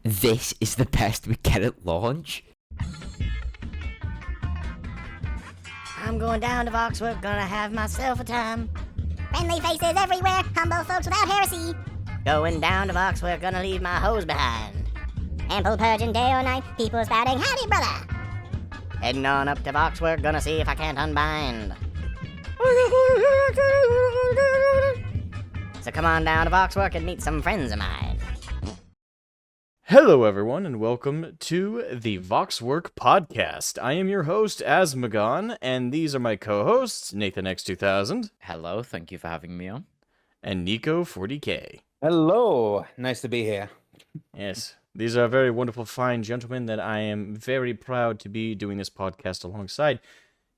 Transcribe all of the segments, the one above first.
This is the best we get at launch. I'm going down to VoxWork, gonna have myself a time. Friendly faces everywhere, humble folks without heresy. Going down to VoxWork, gonna leave my hose behind. Ample purging day or night, people spouting, howdy brother. Heading on up to VoxWork, gonna see if I can't unbind. So come on down to VoxWork and meet some friends of mine. Hello, everyone, and welcome to the VoxWork podcast. I am your host, Asmogan, and these are my co-hosts, Nathan X2000. Hello, thank you for having me on. And Nicho 40K. Hello, nice to be here. Yes, these are very wonderful, fine gentlemen that I am very proud to be doing this podcast alongside.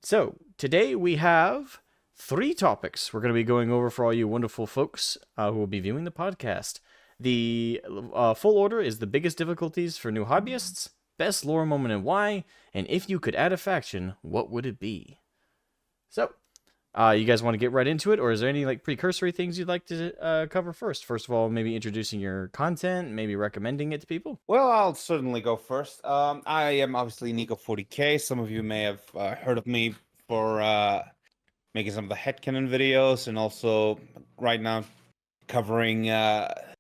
So, today we have 3 topics we're going to be going over for all you wonderful folks who will be viewing the podcast. The full order is the biggest difficulties for new hobbyists, best lore moment and why, and if you could add a faction, what would it be? So, you guys want to get right into it, or is there any precursory things you'd like to cover first? First of all, maybe introducing your content, maybe recommending it to people? Well, I'll certainly go first. I am obviously Nicho 40K. Some of you may have heard of me for making some of the headcanon videos, and also right now covering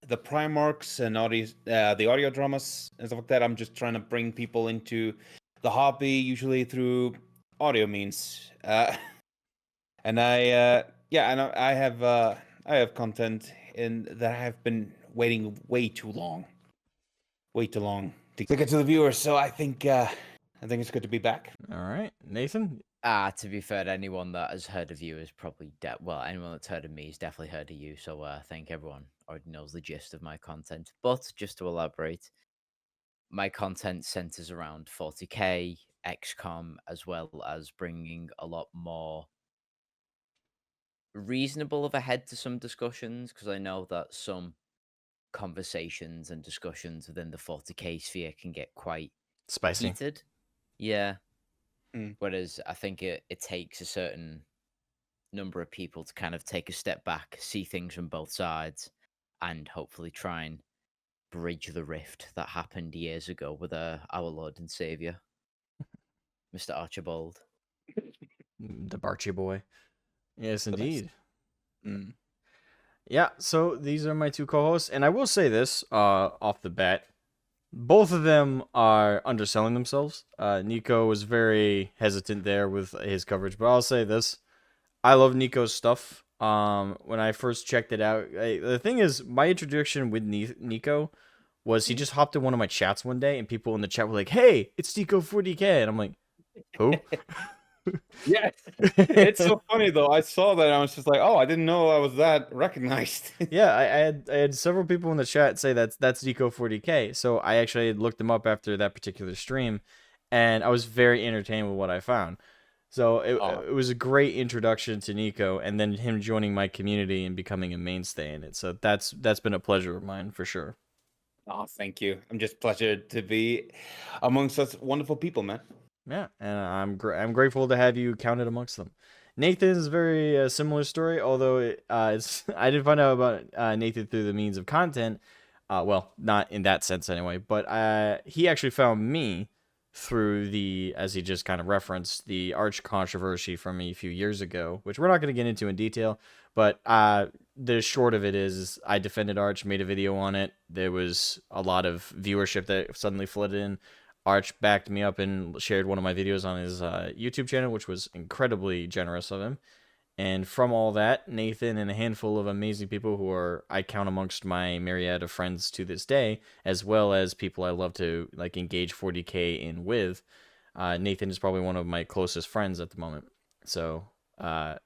the Primarchs and the audio dramas and stuff like that. I'm just trying to bring people into the hobby, usually through audio means. And I have content in that I have been waiting way too long to get to the viewers. So I think it's good to be back. All right, Nathan? To be fair, anyone that has heard of you is probably anyone that's heard of me has definitely heard of you. So I think everyone already knows the gist of my content. But just to elaborate, my content centers around 40k, XCOM, as well as bringing a lot more reasonable of a head to some discussions, because I know that some conversations and discussions within the 40k sphere can get quite Spicy. heated. Yeah. Mm. Whereas I think it takes a certain number of people to kind of take a step back, see things from both sides, and hopefully try and bridge the rift that happened years ago with our Lord and Savior, Mr. Archibald. The Barchy boy. Yes, The best. indeed. Mm. Yeah, so these are my 2 co-hosts, and I will say this off the bat. Both of them are underselling themselves. Nicho was very hesitant there with his coverage, but I'll say this. I love Nicho's stuff. When I first checked it out, the thing is, my introduction with Nicho was he just hopped in one of my chats one day, and people in the chat were like, "Hey, it's Nicho 40K," and I'm like, "Who?" Yeah, it's so funny though. I saw that and I was just like, "Oh, I didn't know I was that recognized." Yeah, I had several people in the chat say that's Nicho 40K. So I actually had looked them up after that particular stream, and I was very entertained with what I found. So it was a great introduction to Nicho, and then him joining my community and becoming a mainstay in it. So that's been a pleasure of mine for sure. Oh, thank you. I'm just pleasured to be among such wonderful people, man. Yeah, and I'm grateful to have you counted amongst them. Nathan's very similar story, although I didn't find out about Nathan through the means of content. Well, not in that sense anyway, but he actually found me through as he just kind of referenced, the Arch controversy from me a few years ago, which we're not going to get into in detail, but the short of it is I defended Arch, made a video on it. There was a lot of viewership that suddenly flooded in. Arch backed me up and shared one of my videos on his YouTube channel, which was incredibly generous of him. And from all that, Nathan and a handful of amazing people who I count amongst my myriad of friends to this day, as well as people I love to engage 40k in with, Nathan is probably one of my closest friends at the moment. So I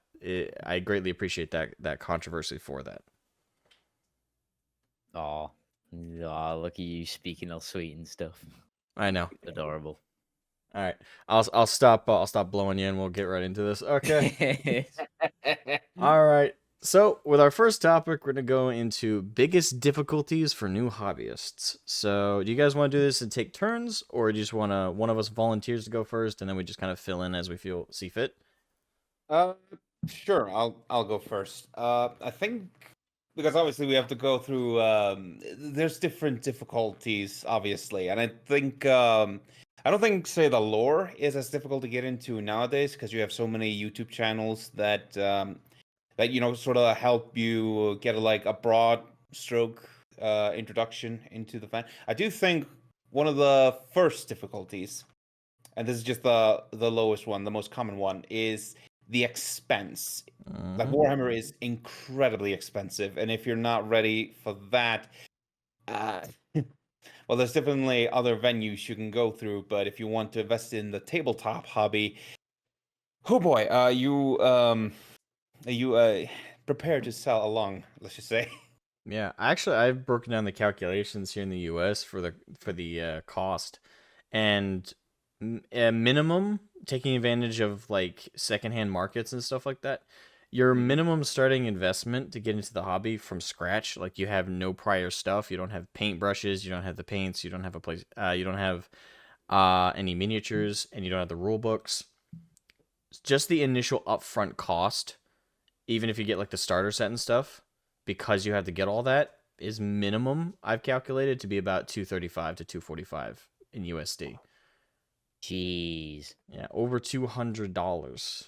greatly appreciate that controversy for that. Oh, look at you speaking all sweet and stuff. I know. Adorable. All right, I'll stop blowing you, and we'll get right into this. Okay. All right. So with our first topic, we're gonna go into biggest difficulties for new hobbyists. So do you guys want to do this and take turns, or do you just want one of us volunteers to go first, and then we just kind of fill in as we see fit? Sure. I'll go first. I think because obviously we have to go through. There's different difficulties, obviously, and I think I don't think say the lore is as difficult to get into nowadays because you have so many YouTube channels that that sort of help you get a broad stroke introduction into the fan. I do think one of the first difficulties, and this is just the lowest one, the most common one, is the expense. Like Warhammer is incredibly expensive, and if you're not ready for that, uh, well, there's definitely other venues you can go through. But if you want to invest in the tabletop hobby, oh boy, you prepare to sell along. Let's just say. Yeah, actually, I've broken down the calculations here in the U.S. for the cost, and a minimum taking advantage of like secondhand markets and stuff like that. Your minimum starting investment to get into the hobby from scratch, like you have no prior stuff, you don't have paintbrushes, you don't have the paints, you don't have a place, you don't have any miniatures, and you don't have the rule books. Just the initial upfront cost, even if you get like the starter set and stuff, because you have to get all that, is minimum I've calculated to be about $235 to $245 in USD. Jeez. Yeah, over $200.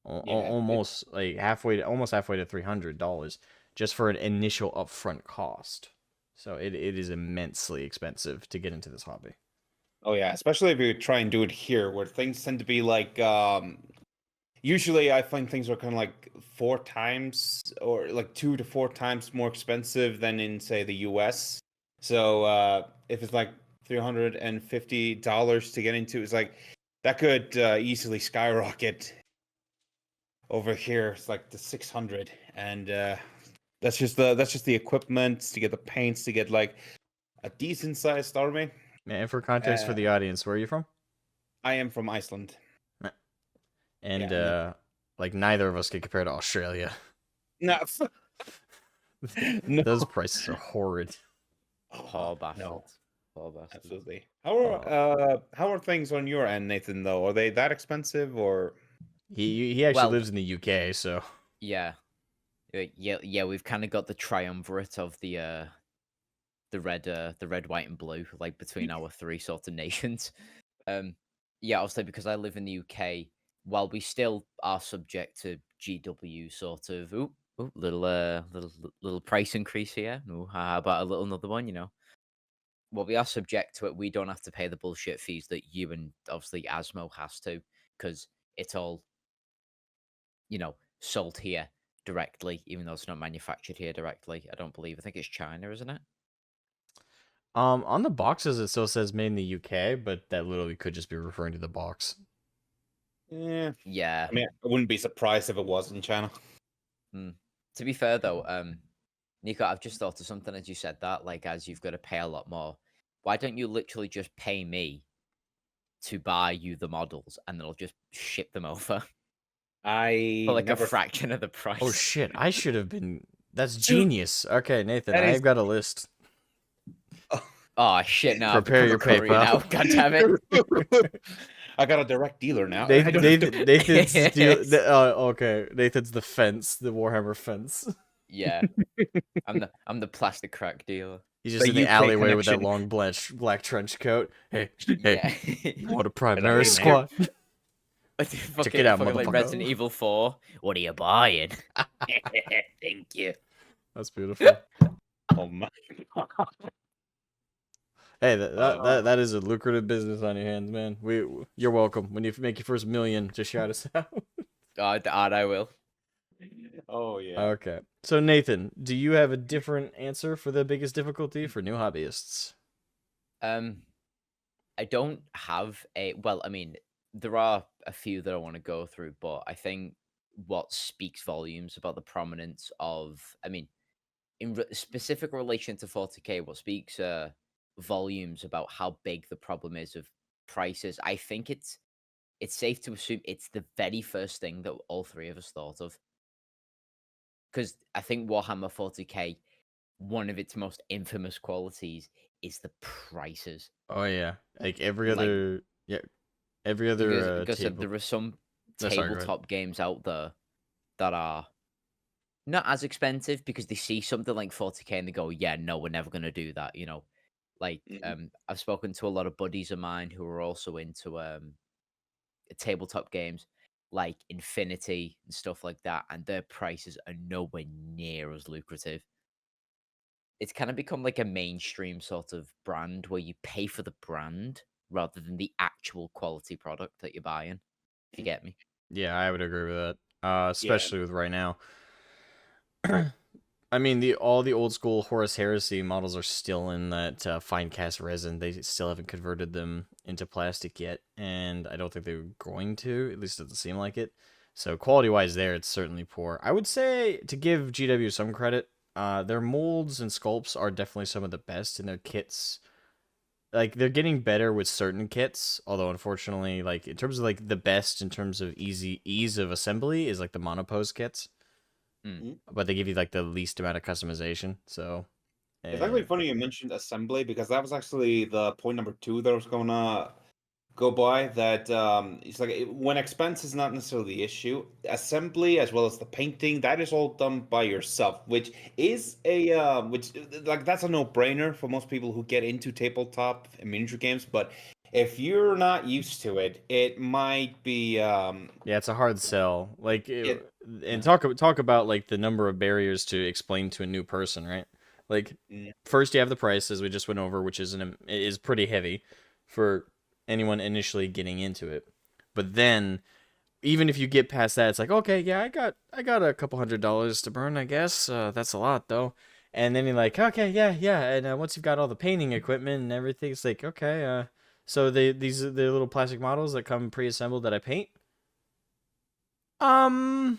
Yeah, Almost almost halfway to $300 just for an initial upfront cost. So it is immensely expensive to get into this hobby. Oh yeah, especially if you try and do it here, where things tend to be like. Usually, I find things are kind of like 4 times or like 2 to 4 times more expensive than in, say, the US. So if it's like $350 to get into, it's like that could easily skyrocket. Over here, it's like the 600, and that's just the equipment to get the paints to get like a decent sized army. And for context for the audience, where are you from? I am from Iceland. And Yeah, like neither of us can compare to Australia. No, no. Those prices are horrid. Poor bastards. No, Poor bastards. absolutely. How are things on your end, Nathan? Though, are they that expensive or? He actually Well- lives in the UK, so Yeah. Yeah, we've kind of got the triumvirate of the red, white, and blue, like between our 3 sort of nations. Yeah, obviously because I live in the UK, while we still are subject to GW sort of little price increase here. How about another one? Well, we are subject to it. We don't have to pay the bullshit fees that you and obviously Asmo has to, because it's all sold here directly, even though it's not manufactured here directly. I don't believe. I think it's China, isn't it? on the boxes it still says made in the UK, but that literally could just be referring to the box. Yeah. Yeah. I mean, I wouldn't be surprised if it was in China. To be fair though, Nicho, I've just thought of something as you said that, like as you've got to pay a lot more. Why don't you literally just pay me to buy you the models and then I'll just ship them over I for like never. a fraction of the price? Oh shit, I should have been. That's genius. Okay, Nathan, That is- I've got a list. Oh shit! No, Prepare your courier PayPal. now. God damn it! I got a direct dealer now. Nathan's okay. Nathan's the fence, the Warhammer fence. Yeah, I'm the plastic crack dealer. He's just The in the UK alleyway with that connection. long black trench coat. Hey, Yeah. you want a primary Hey, squad? Check it out, like motherfucker. Resident Evil 4. What are you buying? Thank you. That's beautiful. Oh my god. Hey, that is a lucrative business on your hands, man. You're welcome. When you make your first $1 million, just shout us out. God, I will. Oh yeah. Okay. So Nathan, do you have a different answer for the biggest difficulty for new hobbyists? I don't have a. Well, I mean, there are a few that I want to go through, but I think what speaks volumes about the prominence of, I mean, in specific relation to 40k, what speaks volumes about how big the problem is of prices. I think it's safe to assume it's the very first thing that all 3 of us thought of. Because I think Warhammer 40k, one of its most infamous qualities is the prices. Oh yeah, like every other Because table. there are some No, sorry, go ahead. tabletop games out there that are not as expensive because they see something like 40k and they go, yeah, no, we're never gonna do that. Like I've spoken to a lot of buddies of mine who are also into tabletop games like Infinity and stuff like that, and their prices are nowhere near as lucrative. It's kind of become like a mainstream sort of brand where you pay for the brand rather than the actual quality product that you're buying. If you get me. Yeah, I would agree with that. Yeah. Especially with right now. I mean, all the old school Horus Heresy models are still in that fine cast resin. They still haven't converted them into plastic yet, and I don't think they're going to. At least it doesn't seem like it. So quality wise, there it's certainly poor. I would say to give GW some credit, their molds and sculpts are definitely some of the best, and their kits, like they're getting better with certain kits. Although unfortunately, like in terms of like the best in terms of ease of assembly is like the monopose kits. But they give you like the least amount of customization. So It's actually funny you mentioned assembly because that was actually the point number 2 that I was gonna go by. That it's like when expense is not necessarily the issue, assembly as well as the painting, that is all done by yourself, which is which like that's a no-brainer for most people who get into tabletop and miniature games. But if you're not used to it, it might be yeah, it's a hard sell. Like it, and talk about like the number of barriers to explain to a new person, right? Like mm, first you have the price as we just went over, which is pretty heavy for anyone initially getting into it. But then even if you get past that, it's like, okay, yeah, I got a couple $100 to burn, I guess. That's a lot though. And then you're like, okay, yeah. And once you've got all the painting equipment and everything, it's like, okay, so these are the little plastic models that come pre-assembled that I paint. No.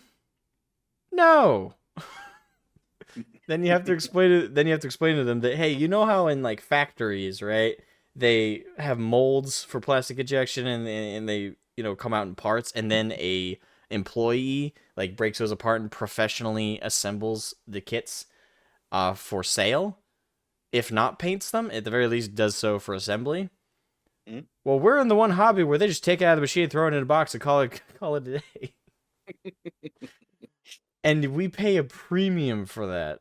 Then you have to explain it. Then you have to explain to them that, hey, you know how in like factories, right? They have molds for plastic injection, and they come out in parts, and then a employee like breaks those apart and professionally assembles the kits for sale. If not paints them, at the very least does so for assembly. mm. Well, we're in the one hobby where they just take it out of the machine, throw it in a box, and call it a day. And we pay a premium for that.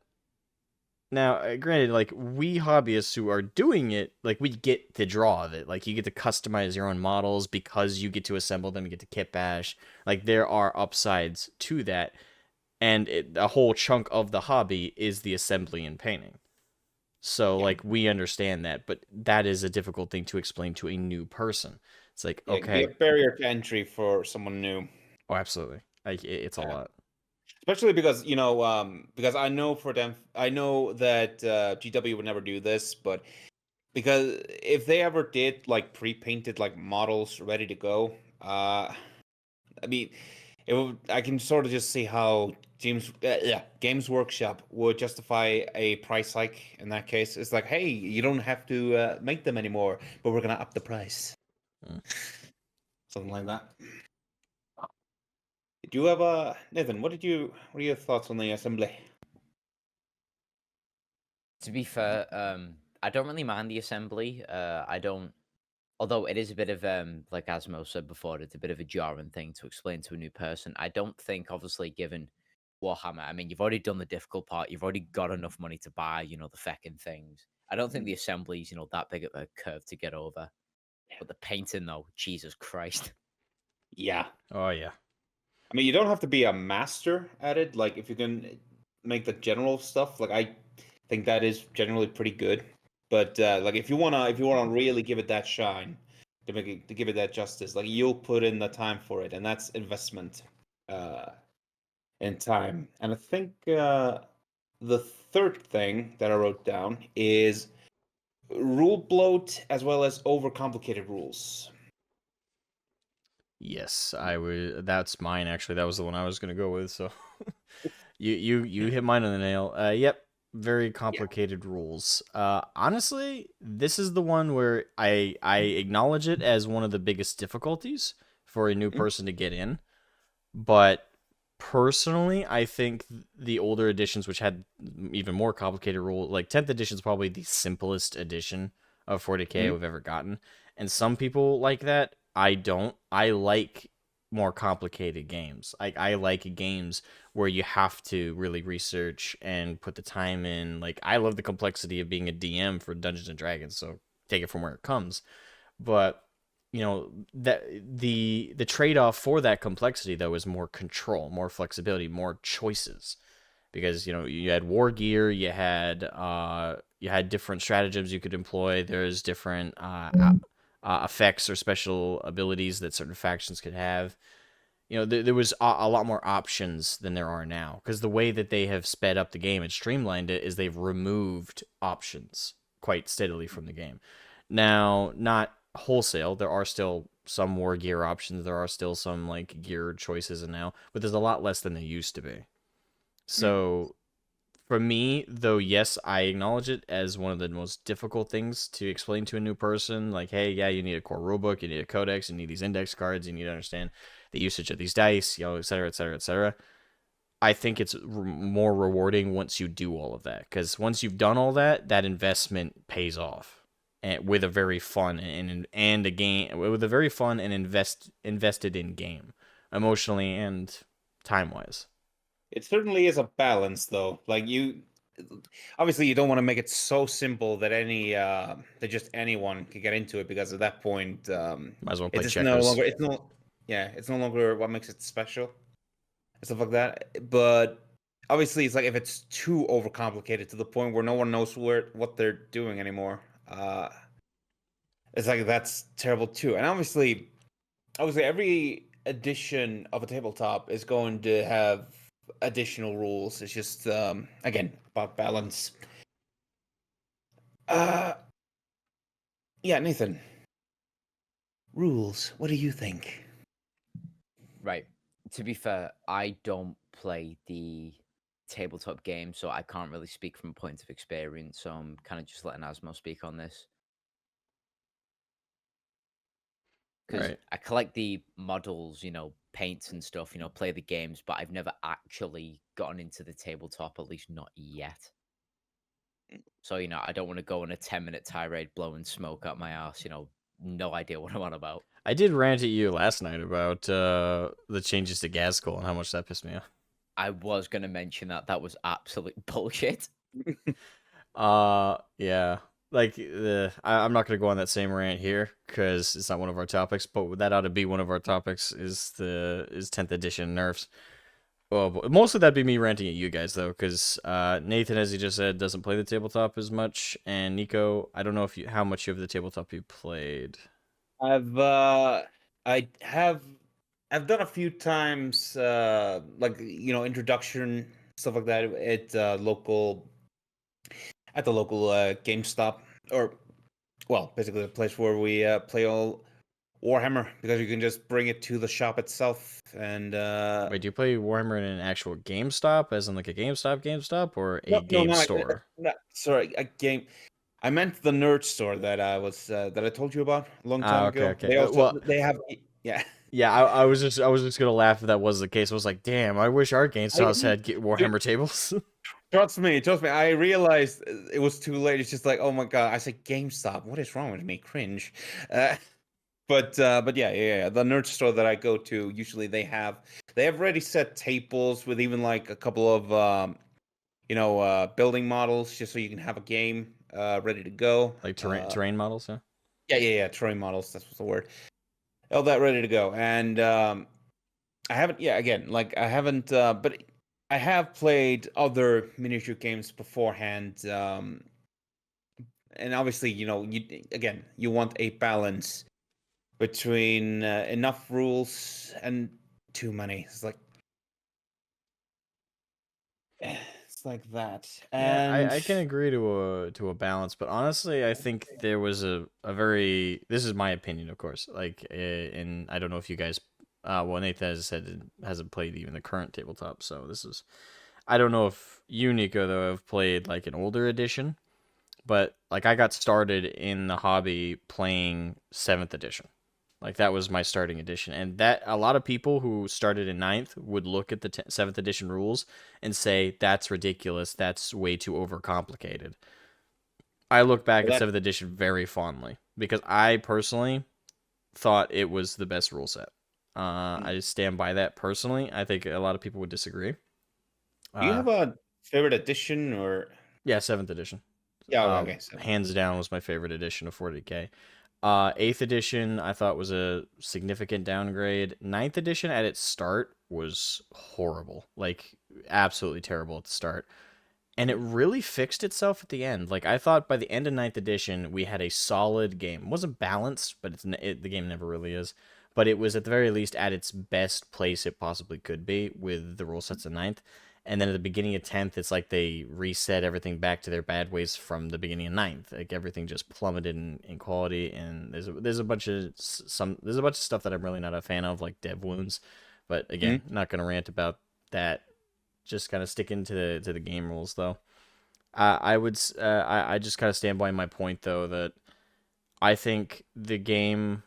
Now, granted, like we hobbyists who are doing it, like we get the draw of it. Like you get to customize your own models because you get to assemble them, you get to kit bash. Like there are upsides to that, and a whole chunk of the hobby is the assembly and painting. So like we understand that, but that is a difficult thing to explain to a new person. It's like, Yeah, it can okay, be a barrier to entry for someone new. oh, absolutely, like it's a lot. Especially because because I know for them, I know that GW would never do this, but because if they ever did like pre-painted like models ready to go, I mean, I can sort of just see how Games Workshop would justify a price hike in that case. It's like, hey, you don't have to make them anymore, but we're gonna up the price, something like that. Do you have Nathan? What are your thoughts on the assembly? To be fair, I don't really mind the assembly. I don't, although it is a bit of like Asmo said before, it's a bit of a jarring thing to explain to a new person. I don't think, obviously, given Warhammer, I mean, you've already done the difficult part. You've already got enough money to buy, the feckin' things. I don't think the assembly's, that big of a curve to get over. But the painting, though, Jesus Christ. Yeah. Oh yeah. I mean, you don't have to be a master at it. Like, if you can make the general stuff, like I think that is generally pretty good. But like, if you wanna really give it that shine, to give it that justice, like you'll put in the time for it, and that's investment, in time. And I think the third thing that I wrote down is rule bloat as well as overcomplicated rules. Yes, I would. That's mine actually. That was the one I was gonna go with. So you hit mine on the nail. Yep, very complicated rules. Honestly, this is the one where I acknowledge it as one of the biggest difficulties for a new person to get in. But personally, I think the older editions, which had even more complicated rules, like 10th edition is probably the simplest edition of 40k we've ever gotten. And some people like that. I don't. I like more complicated games. I like games where you have to really research and put the time in. Like, I love the complexity of being a DM for Dungeons and Dragons, so take it from where it comes. But that the trade-off for that complexity though is more control, more flexibility, more choices, because you had war gear, you had different stratagems you could employ. There's different effects or special abilities that certain factions could have. There was a lot more options than there are now, because the way that they have sped up the game and streamlined it is they've removed options quite steadily from the game. Now, not wholesale. There are still some war gear options. There are still some like gear choices and now, but there's a lot less than there used to be. So for me, though, yes, I acknowledge it as one of the most difficult things to explain to a new person. Like, hey, yeah, you need a core rulebook, you need a codex, you need these index cards, you need to understand the usage of these dice, et cetera, et cetera, et cetera. I think it's more rewarding once you do all of that, because once you've done all that, that investment pays off, and with a very fun and a game with a very fun and invested in game, emotionally and time wise. It certainly is a balance, though. Like obviously, you don't want to make it so simple that that just anyone can get into it, because at that point, might as well play it's checkers. no longer it's no longer what makes it special and stuff like that. But obviously, it's like if it's too overcomplicated to the point where no one knows what they're doing anymore, it's like that's terrible too. And obviously, every edition of a tabletop is going to have additional rules. It's just again about balance. Yeah, Nathan. Rules. What do you think? Right. To be fair, I don't play the tabletop game, so I can't really speak from a point of experience. So I'm kind of just letting Asmo speak on this. Because Right. I collect the models, paints and stuff, play the games, but I've never actually gotten into the tabletop, at least not yet. So, I don't want to go on a 10-minute tirade blowing smoke out my ass, no idea what I'm on about. I did rant at you last night about the changes to Gaskell and how much that pissed me off. I was going to mention that was absolute bullshit. Yeah. Like, I'm not going to go on that same rant here because it's not one of our topics, but that ought to be one of our topics is 10th edition nerfs. Well, mostly that'd be me ranting at you guys, though, because Nathan, as he just said, doesn't play the tabletop as much, and Nicho, I don't know how much of the tabletop you played. I've done a few times, like introduction stuff like that at the local GameStop, or basically the place where we play all Warhammer, because you can just bring it to the shop itself. And wait, do you play Warhammer in an actual GameStop, as in like a GameStop, or a no, game no, store? Sorry, a game. I meant the nerd store that I told you about a long time ago. Okay. They have yeah. Yeah, I was just gonna laugh if that was the case. I was like, damn, I wish our GameStops had Warhammer tables. Trust me. I realized it was too late. It's just like, oh my god, I said GameStop. What is wrong with me? Cringe. But yeah. The nerd store that I go to, usually they have ready set tables with even like a couple of building models, just so you can have a game ready to go. Like terrain models, yeah. Yeah. Terrain models. That's what's the word. All that ready to go. And I haven't. Yeah, again, like I haven't. But I have played other miniature games beforehand. And obviously, you want a balance between enough rules and too many. It's like that. And Yeah, I can agree to a balance, but honestly, I think there was a very, this is my opinion, of course. Like, and I don't know if you guys, well, Nathan has said hasn't played even the current tabletop, so this is, I don't know if you, Nicho, though, have played like an older edition, but like I got started in the hobby playing 7th edition. Like, that was my starting edition. And that a lot of people who started in 9th would look at the 7th edition rules and say, that's ridiculous. That's way too overcomplicated. I look back at 7th edition very fondly because I personally thought it was the best rule set. I just stand by that personally. I think a lot of people would disagree. Do you have a favorite edition or? Yeah, 7th edition. Yeah, okay. Hands down was my favorite edition of 40K. 8th edition I thought was a significant downgrade. 9th edition at its start was horrible, like absolutely terrible at the start. And it really fixed itself at the end. Like, I thought by the end of 9th edition, we had a solid game. It wasn't balanced, but the game never really is. But it was, at the very least, at its best place it possibly could be with the rule sets of 9th. And then at the beginning of 10th, it's like they reset everything back to their bad ways from the beginning of 9th. Like, everything just plummeted in quality. And there's a bunch of stuff that I'm really not a fan of, like dev wounds. But again, not going to rant about that. Just kind of sticking to the game rules, though. I just kind of stand by my point, though, that I think the game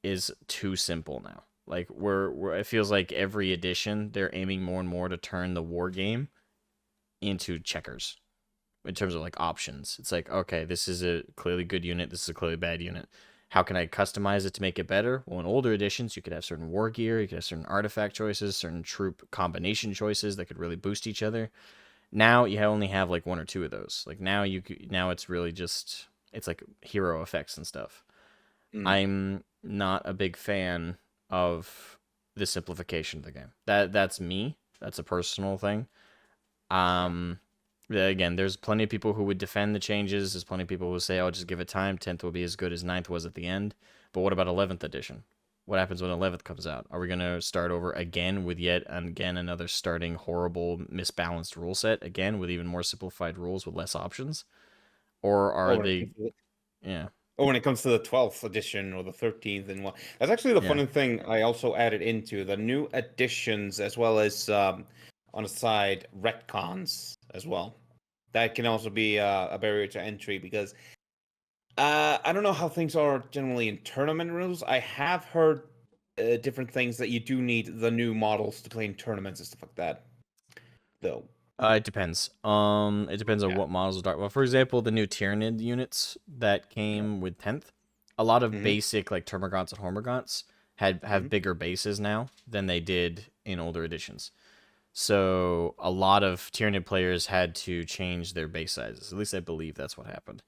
is too simple now. Like, it feels like every edition they're aiming more and more to turn the war game into checkers in terms of like options. It's like, okay, this is a clearly good unit, this is a clearly bad unit. How can I customize it to make it better? Well, in older editions, you could have certain war gear, you could have certain artifact choices, certain troop combination choices that could really boost each other. Now you only have like 1 or 2 of those. Like now it's really just, it's like hero effects and stuff. I'm not a big fan of the simplification of the game. That's me. That's a personal thing. Again, there's plenty of people who would defend the changes. There's plenty of people who will say, "Oh, just give it time. 10th will be as good as 9th was at the end." But what about 11th edition? What happens when 11th comes out? Are we going to start over again with yet again another starting horrible, misbalanced rule set again with even more simplified rules with less options? Or are they? Yeah. Or when it comes to the 12th edition or the 13th and what? That's actually the funny thing I also added into the new editions as well as on the side retcons as well. That can also be a barrier to entry because I don't know how things are generally in tournament rules. I have heard different things that you do need the new models to play in tournaments and stuff like that, though. It depends. It depends on what models are talking. Well, for example, the new Tyranid units that came with 10th, a lot of basic like Termagants and Hormagaunts have bigger bases now than they did in older editions. So a lot of Tyranid players had to change their base sizes. At least I believe that's what happened.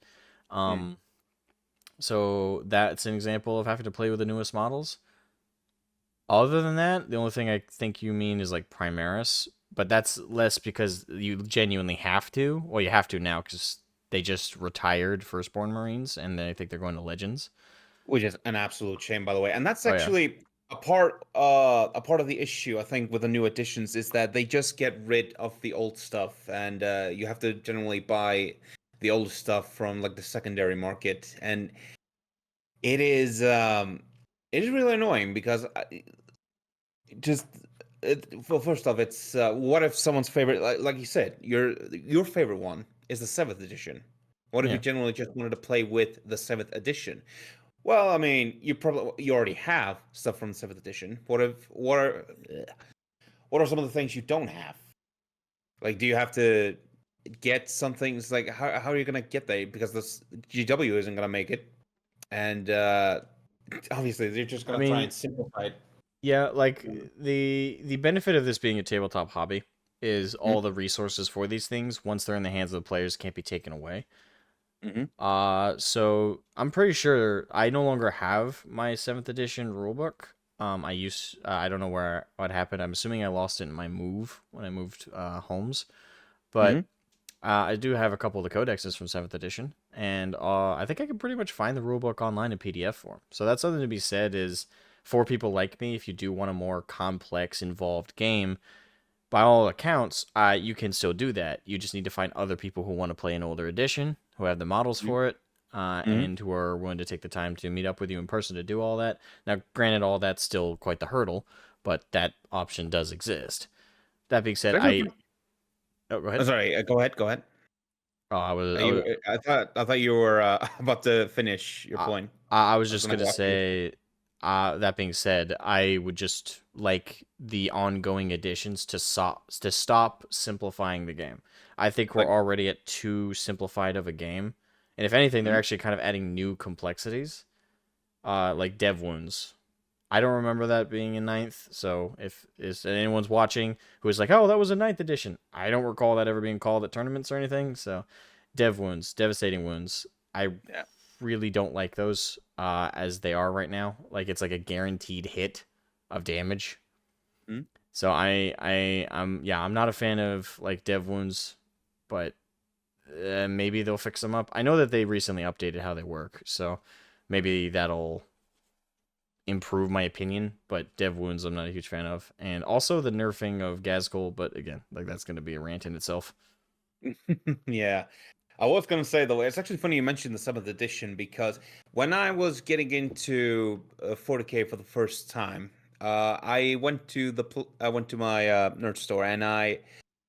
So that's an example of having to play with the newest models. Other than that, the only thing I think you mean is like Primaris, but that's less because you genuinely have to. Well, you have to now because they just retired Firstborn Marines, and I think they're going to Legends. Which is an absolute shame, by the way. And that's actually a part of the issue, I think, with the new editions is that they just get rid of the old stuff, and you have to generally buy the old stuff from like the secondary market, and it is really annoying because well, first off, it's what if someone's favorite, like you said, your favorite one is the 7th edition. What if you generally just wanted to play with the 7th edition? Well, I mean, you already have stuff from the 7th edition. What are some of the things you don't have? Like, do you have to get something? It's like, how are you gonna get that? Because this GW isn't gonna make it, and obviously they're just gonna try and simplify it. Yeah, like the benefit of this being a tabletop hobby is all the resources for these things, once they're in the hands of the players, can't be taken away. So I'm pretty sure I no longer have my 7th edition rulebook. I don't know what happened. I'm assuming I lost it in my move when I moved homes, but I do have a couple of the codexes from 7th edition, and I think I can pretty much find the rulebook online in PDF form. So that's something to be said is for people like me, if you do want a more complex, involved game, by all accounts, you can still do that. You just need to find other people who want to play an older edition, who have the models for it, and who are willing to take the time to meet up with you in person to do all that. Now, granted, all that's still quite the hurdle, but that option does exist. That being said, Oh, go ahead. Sorry, go ahead. Oh, I thought you were about to finish your point. I was just gonna say. That being said, I would just like the ongoing additions to stop simplifying the game. I think we're already at too simplified of a game, and if anything, they're actually kind of adding new complexities, like dev wounds. I don't remember that being in ninth. So if anyone's watching who is like, oh, that was a ninth edition, I don't recall that ever being called at tournaments or anything. So dev wounds, devastating wounds. I Yeah. really don't like those as they are right now. Like it's like a guaranteed hit of damage. Hmm? So I'm not a fan of like dev wounds, but maybe they'll fix them up. I know that they recently updated how they work, so maybe that'll improve my opinion. But dev wounds, I'm not a huge fan of, and also the nerfing of Gazgul. But again, like that's going to be a rant in itself. Yeah. I was going to say, though, it's actually funny you mentioned the 7th edition because when I was getting into 40K for the first time, I went to my nerd store and I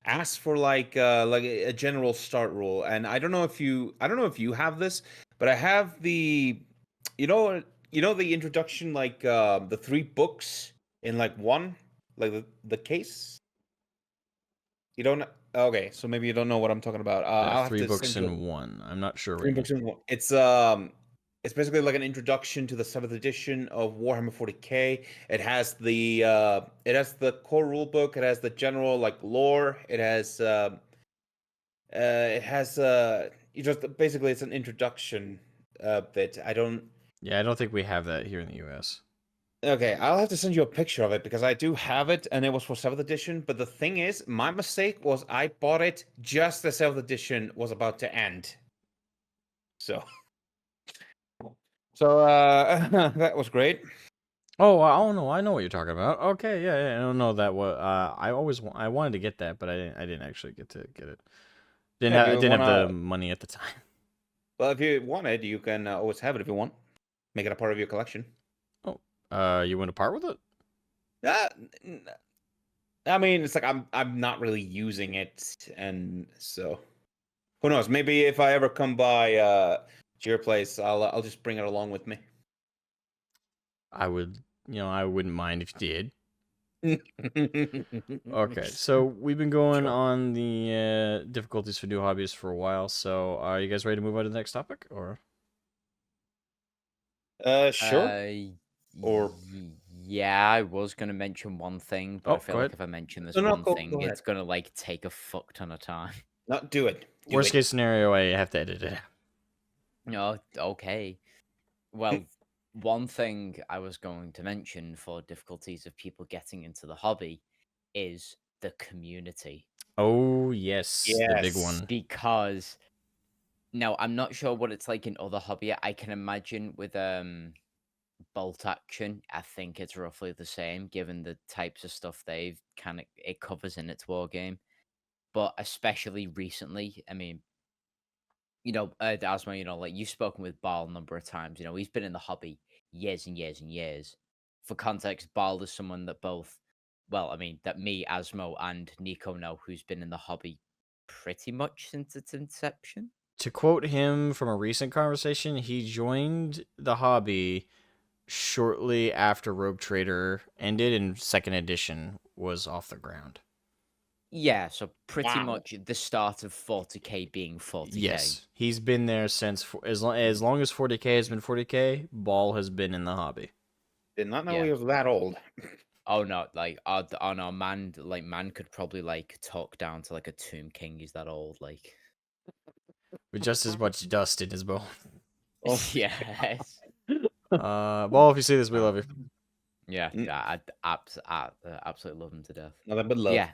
asked for like a general start rule. And I don't know if you have this, but I have the you know the introduction, like the 3 books in like one, like the case. You don't. Okay, so maybe you don't know what I'm talking about. I'll have Three to books send you in one. I'm not sure what three you mean. books in one. It's basically like an introduction to the 7th edition of Warhammer 40K. It has the core rule book. It has the general like lore. You just basically it's an introduction bit. I don't. Yeah, I don't think we have that here in the U.S. Okay, I'll have to send you a picture of it because I do have it and it was for 7th edition. But the thing is, my mistake was I bought it just as 7th edition was about to end. So, that was great. Oh, I don't know. I know what you're talking about. Okay, yeah. I don't know that. What I wanted to get that, but I didn't actually get to get it. Yeah, if I you didn't have wanna, the money at the time. well, if you want it, you can always have it if you want. Make it a part of your collection. Oh, you want to part with it? Uh, n- I mean, it's like I'm not really using it, and so who knows? Maybe if I ever come by to your place, I'll just bring it along with me. I would, I wouldn't mind if you did. Okay, so we've been going Sure. on the difficulties for new hobbyists for a while. So are you guys ready to move on to the next topic, or? Sure. Or Yeah, I was gonna mention one thing, but I Oh, feel go like ahead. if I mention this no, no, one go thing, ahead. it's gonna like take a fuck ton of time. No, do it. Do Worst it. case scenario, I have to edit it. No, okay. Well, one thing I was going to mention for difficulties of people getting into the hobby is the community. Oh yes, the big Yes. one. Because now I'm not sure what it's like in other hobby. I can imagine with bolt action, I think it's roughly the same given the types of stuff it covers in its war game. But especially recently, I mean, Asma, like you've spoken with Bal a number of times. He's been in the hobby years and years and years. For context, Bal is someone that that me, Asmo, and Nico know, who's been in the hobby pretty much since its inception. To quote him from a recent conversation, he joined the hobby shortly after Rogue Trader ended and second edition was off the ground. Yeah, so pretty Wow. much the start of 40k being 40k. Yes, he's been there since as long as 40k has been 40k. Ball has been in the hobby. Did not know Yeah. he was that old. Oh no, man could probably like talk down to like a Tomb King. He's that old, like. With just as much dust in his bone. Oh. Yes. Ball, if you see this, we love you. Yeah, Mm. I absolutely love him to death. Nothing but love. Yeah.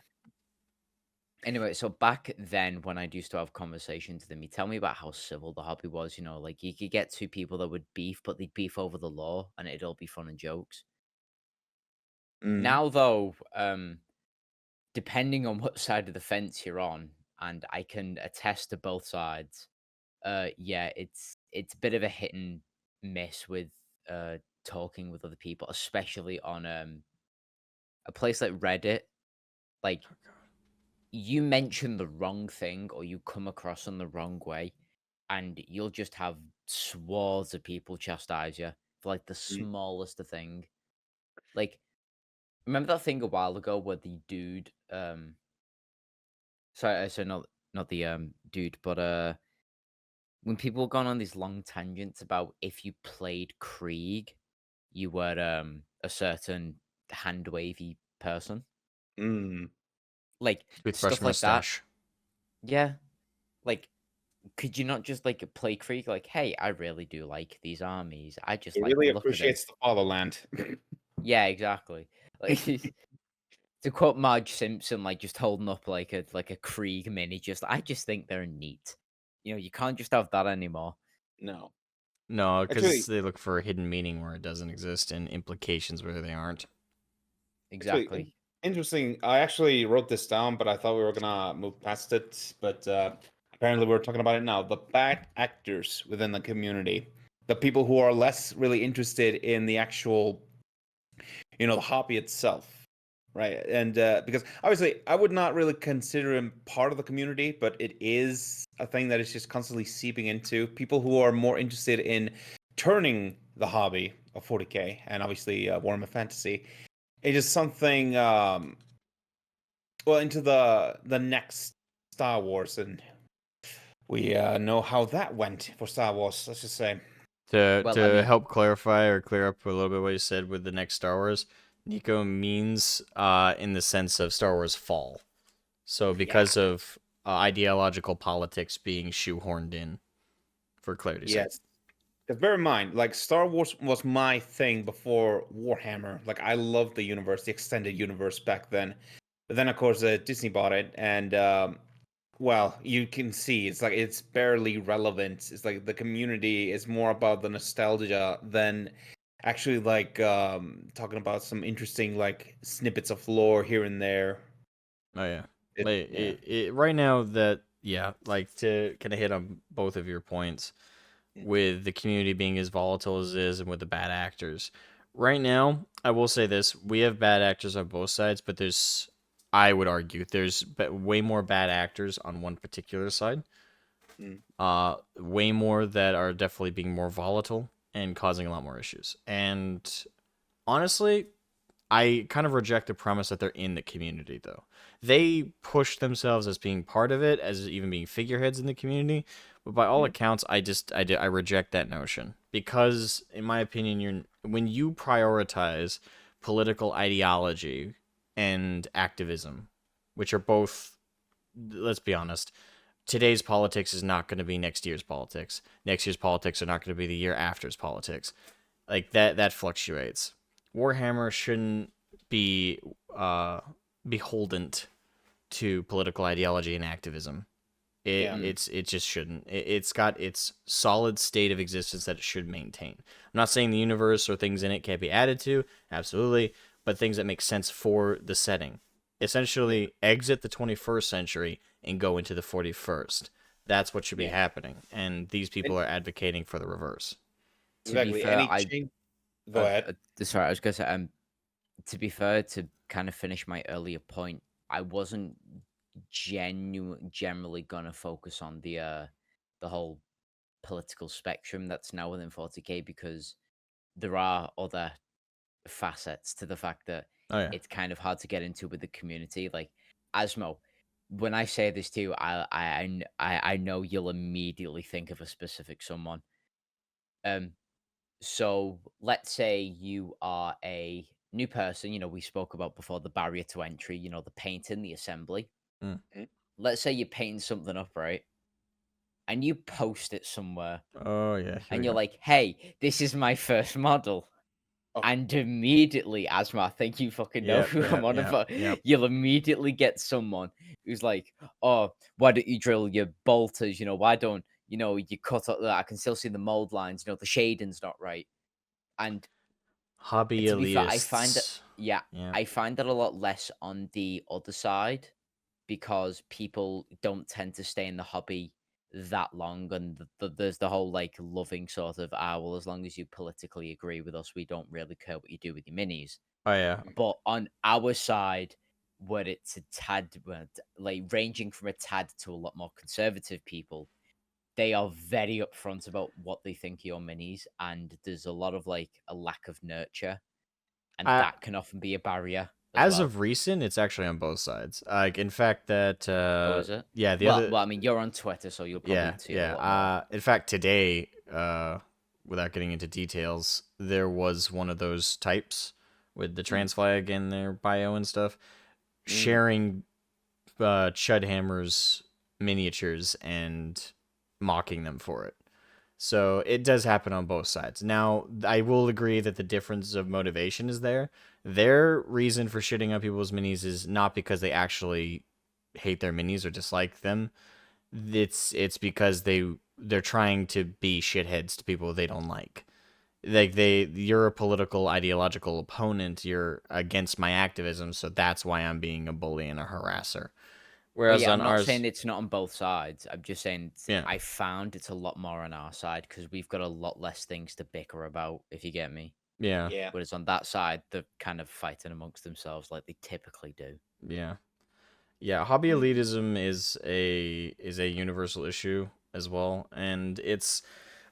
Anyway, so back then when I used to have conversations with him, he'd tell me about how civil the hobby was. Like you could get two people that would beef, but they'd beef over the law, and it'd all be fun and jokes. Mm. Now, though, depending on what side of the fence you're on, and I can attest to both sides. Yeah, it's a bit of a hit and miss with talking with other people, especially on a place like Reddit. Like you mention the wrong thing or you come across on the wrong way, and you'll just have swaths of people chastise you for like the smallest of thing. Like, remember that thing a while ago where the dude sorry, so not the dude, but when people have gone on these long tangents about if you played Krieg, you were a certain hand wavy person, Mm. like Toothbrush stuff like that. mustache. Yeah, like could you not just like play Krieg? Like, hey, I really do like these armies. I just He like really the look of them. appreciates the fatherland. Yeah, exactly. Like to quote Marge Simpson, like just holding up like a Krieg mini. I just think they're neat. You can't just have that anymore. No. No, because Actually, they look for a hidden meaning where it doesn't exist and implications where they aren't. Actually, Exactly. interesting. I actually wrote this down, but I thought we were gonna move past it. But apparently, we're talking about it now. The bad actors within the community, the people who are less really interested in the actual, the hobby itself, right? And because obviously, I would not really consider him part of the community, but it is a thing that is just constantly seeping into people who are more interested in turning the hobby of 40K and obviously Warhammer Fantasy. It is something into the next Star Wars, and we know how that went for Star Wars. Let's just say, To Well, I to mean, help clarify or clear up a little bit what you said with the next Star Wars, Nico means in the sense of Star Wars fall. So yeah, because of ideological politics being shoehorned in, for clarity's sake. yes. 'Cause bear in mind, like Star Wars was my thing before Warhammer. Like I loved the universe, the extended universe back then. But then, of course, Disney bought it, and well, you can see it's barely relevant. It's like the community is more about the nostalgia than actually like talking about some interesting like snippets of lore here and there. Oh yeah. Yeah. Right now that yeah, like to kind of hit on both of your points with the community being as volatile as it is and with the bad actors. Right now, I will say this: we have bad actors on both sides, but I would argue, there's way more bad actors on one particular side. Mm. Way more that are definitely being more volatile and causing a lot more issues. And honestly, I kind of reject the premise that they're in the community, though. They push themselves as being part of it, as even being figureheads in the community. But by all Mm. accounts, I reject that notion because, in my opinion, when you prioritize political ideology and activism, which are both, let's be honest, today's politics is not going to be next year's politics. Next year's politics are not going to be the year after's politics. Like that fluctuates. Warhammer shouldn't be beholden to political ideology and activism. Yeah. It just shouldn't. It's got its solid state of existence that it should maintain. I'm not saying the universe or things in it can't be added to, absolutely, but things that make sense for the setting. Essentially, exit the 21st century and go into the 41st. That's what should be Yeah. happening, and these people are advocating for the reverse. to be Exactly. fair, Any change? Go ahead. sorry, I was gonna say, to be fair, to kind of finish my earlier point, I wasn't generally gonna focus on the whole political spectrum that's now within 40K because there are other facets to the fact that Oh yeah. it's kind of hard to get into with the community. Like Asmo, when I say this to you, I know you'll immediately think of a specific someone. So let's say you are a new person. We spoke about before the barrier to entry. The painting, the assembly. Mm. Mm. Let's say you're painting something up, right? And you post it somewhere, Oh yeah. Here and we you're go. like, "Hey, this is my first model." Oh, And immediately, Asma, I think you fucking know Yep. who I'm Yep. on Yep. about. Yep. You'll immediately get someone who's like, "Oh, why don't you drill your bolters? Why don't you cut up that? I can still see the mold lines. The shading's not right." And to be fair, I find that Hobbyists. yeah, Yeah. I find that a lot less on the other side because people don't tend to stay in the hobby that long, and there's the whole like loving sort of well, as long as you politically agree with us, we don't really care what you do with your minis. Oh yeah. But on our side, where it's a tad like ranging from a tad to a lot more conservative people, they are very upfront about what they think of your minis, and there's a lot of like a lack of nurture, and I that can often be a barrier as As well. of recent, it's actually on both sides. Like, in fact, that Oh, is it? yeah, the Well, other I mean, you're on Twitter, so you'll probably see it a lot more. In fact, today, without getting into details, there was one of those types with the trans flag in their bio and stuff, sharing Chudhammer's miniatures and mocking them for it. So it does happen on both sides. Now, I will agree that the difference of motivation is there. Their reason for shitting on people's minis is not because they actually hate their minis or dislike them. It's because they're trying to be shitheads to people they don't like. Like you're a political ideological opponent. You're against my activism, so that's why I'm being a bully and a harasser. Whereas yeah, on I'm not ours, saying it's not on both sides. I'm just saying Yeah. I found it's a lot more on our side because we've got a lot less things to bicker about, if you get me. yeah, Yeah. Whereas on that side, they're kind of fighting amongst themselves like they typically do. yeah, hobby elitism is a universal issue as well, and it's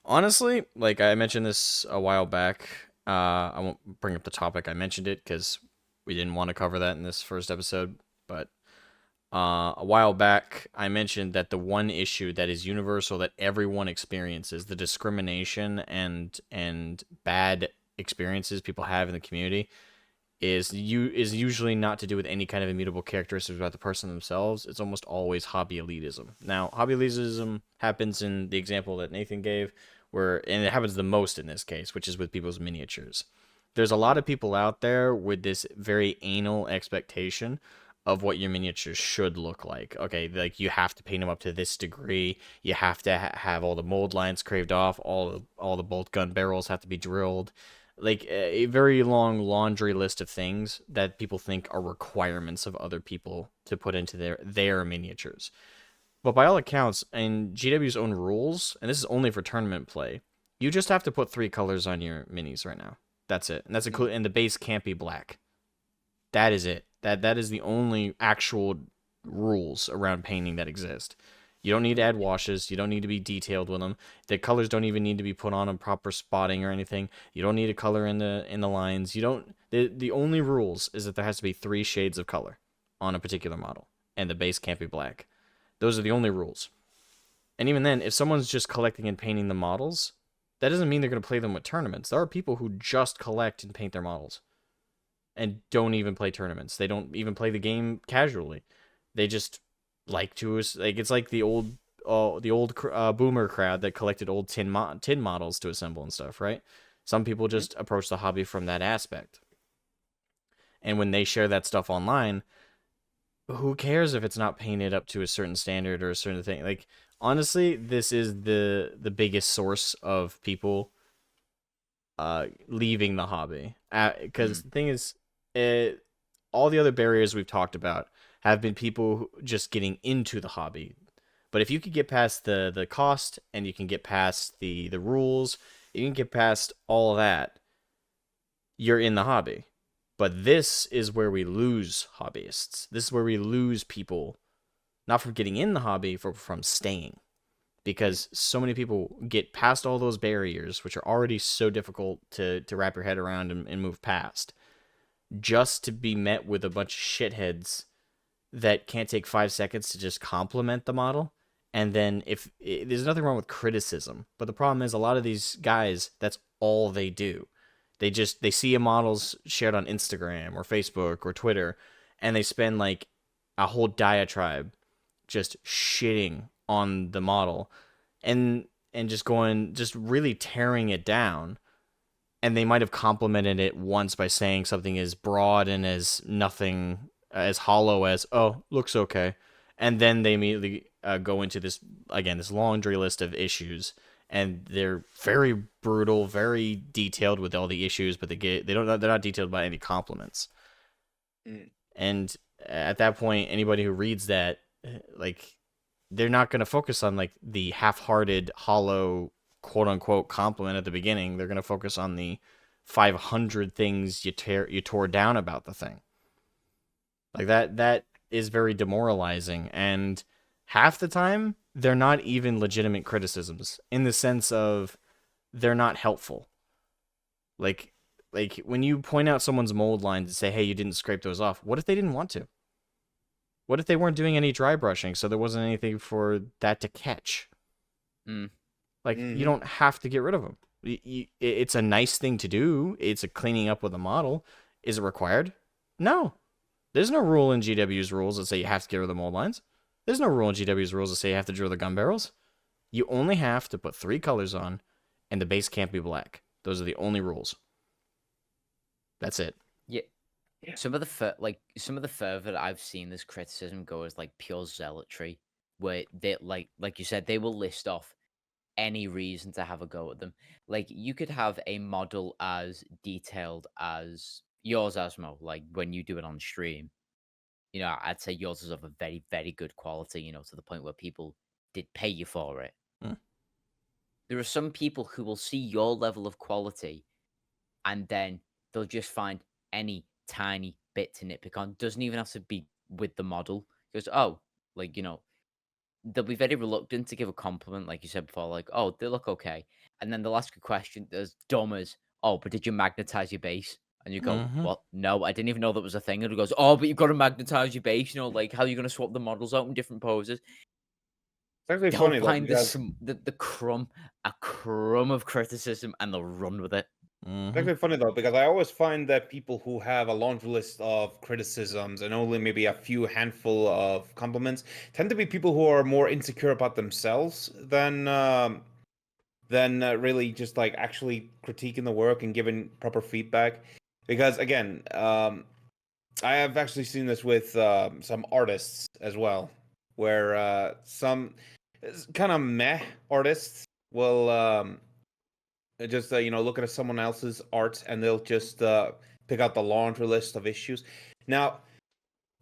honestly, like I mentioned this a while back. I won't bring up the topic. I mentioned it because we didn't want to cover that in this first episode, but a while back, I mentioned that the one issue that is universal that everyone experiences, the discrimination and bad experiences people have in the community, is usually not to do with any kind of immutable characteristics about the person themselves. It's almost always hobby elitism. Now, hobby elitism happens in the example that Nathan gave, and it happens the most in this case, which is with people's miniatures. There's a lot of people out there with this very anal expectation of what your miniatures should look like. Okay, like you have to paint them up to this degree. You have to have all the mold lines craved off. All the bolt gun barrels have to be drilled. Like a very long laundry list of things that people think are requirements of other people to put into their miniatures. But by all accounts, in GW's own rules, and this is only for tournament play, you just have to put 3 colors on your minis right now. That's it, and that's included. And the base can't be black. That is it. That is the only actual rules around painting that exist. You don't need to add washes. You don't need to be detailed with them. The colors don't even need to be put on a proper spotting or anything. You don't need to color in the lines. You don't. The only rules is that there has to be 3 shades of color on a particular model, and the base can't be black. Those are the only rules. And even then, if someone's just collecting and painting the models, that doesn't mean they're going to play them with tournaments. There are people who just collect and paint their models and don't even play tournaments. They don't even play the game casually. They just like to, like, it's like the old boomer crowd that collected old tin models to assemble and stuff, right? Some people just approach the hobby from that aspect. And when they share that stuff online, who cares if it's not painted up to a certain standard or a certain thing? Like, honestly, this is the biggest source of people leaving the hobby. Because the thing is, all the other barriers we've talked about have been people just getting into the hobby. But if you could get past the cost, and you can get past the rules, you can get past all of that, you're in the hobby. But this is where we lose hobbyists. This is where we lose people, not from getting in the hobby, from staying. Because so many people get past all those barriers, which are already so difficult to wrap your head around and move past, just to be met with a bunch of shitheads that can't take 5 seconds to just compliment the model. And then there's nothing wrong with criticism, but the problem is a lot of these guys, that's all they do. They see a models shared on Instagram or Facebook or Twitter, and they spend like a whole diatribe just shitting on the model and just really tearing it down. And they might have complimented it once by saying something as broad and as nothing, as hollow as, oh, looks okay. And then they immediately go into this laundry list of issues, and they're very brutal, very detailed with all the issues, but they're not detailed by any compliments. And at that point, anybody who reads that, like, they're not going to focus on like the half-hearted, hollow, quote-unquote compliment at the beginning. They're going to focus on the 500 things you tore down about the thing. Like that is very demoralizing, and half the time they're not even legitimate criticisms, in the sense of they're not helpful. Like when you point out someone's mold lines and say, hey, you didn't scrape those off, what if they didn't want to? What if they weren't doing any dry brushing, so there wasn't anything for that to catch? You don't have to get rid of them. It's a nice thing to do. It's a cleaning up with a model. Is it required? No. There's no rule in GW's rules that say you have to get rid of the mold lines. There's no rule in GW's rules that say you have to drill the gun barrels. You only have to put 3 colors on, and the base can't be black. Those are the only rules. That's it. Yeah. Some of the further that I've seen this criticism go is like pure zealotry, where they like you said, they will list off any reason to have a go at them. Like, you could have a model as detailed as yours, Asmo, like when you do it on stream. You know, I'd say yours is of a very, very good quality, you know, to the point where people did pay you for it. There are some people who will see your level of quality and then they'll just find any tiny bit to nitpick on. Doesn't even have to be with the model. Because, oh, like, you know, they'll be very reluctant to give a compliment, like you said before, like, oh, they look okay. And then they'll ask a question as dumb as, oh, but did you magnetize your base? And you go, well, no, I didn't even know that was a thing. And it goes, oh, but you've got to magnetize your base, you know, like, how are you going to swap the models out in different poses? It's actually They'll funny, though, find because the crumb, a crumb of criticism, and they'll run with it. it's actually funny though, because I always find that people who have a laundry list of criticisms and only maybe a few handful of compliments tend to be people who are more insecure about themselves than really just like actually critiquing the work and giving proper feedback. Because again, I have actually seen this with some artists as well, where some kind of meh artists will just look at someone else's art and they'll just pick out the laundry list of issues. Now,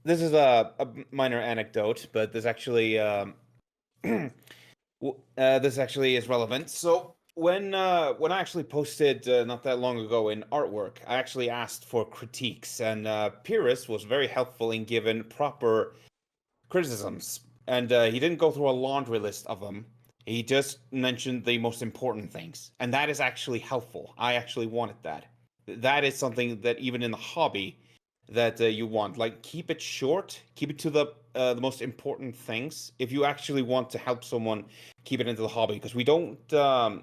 this is a minor anecdote, but this actually this actually is relevant. So when I actually posted not that long ago in artwork, I actually asked for critiques, and Pyrrhus was very helpful in giving proper criticisms, and he didn't go through a laundry list of them. He just mentioned the most important things, and that is actually helpful. I actually wanted that. That is something that even in the hobby that you want. Like, keep it short, keep it to the most important things. If you actually want to help someone keep it into the hobby, because we don't, because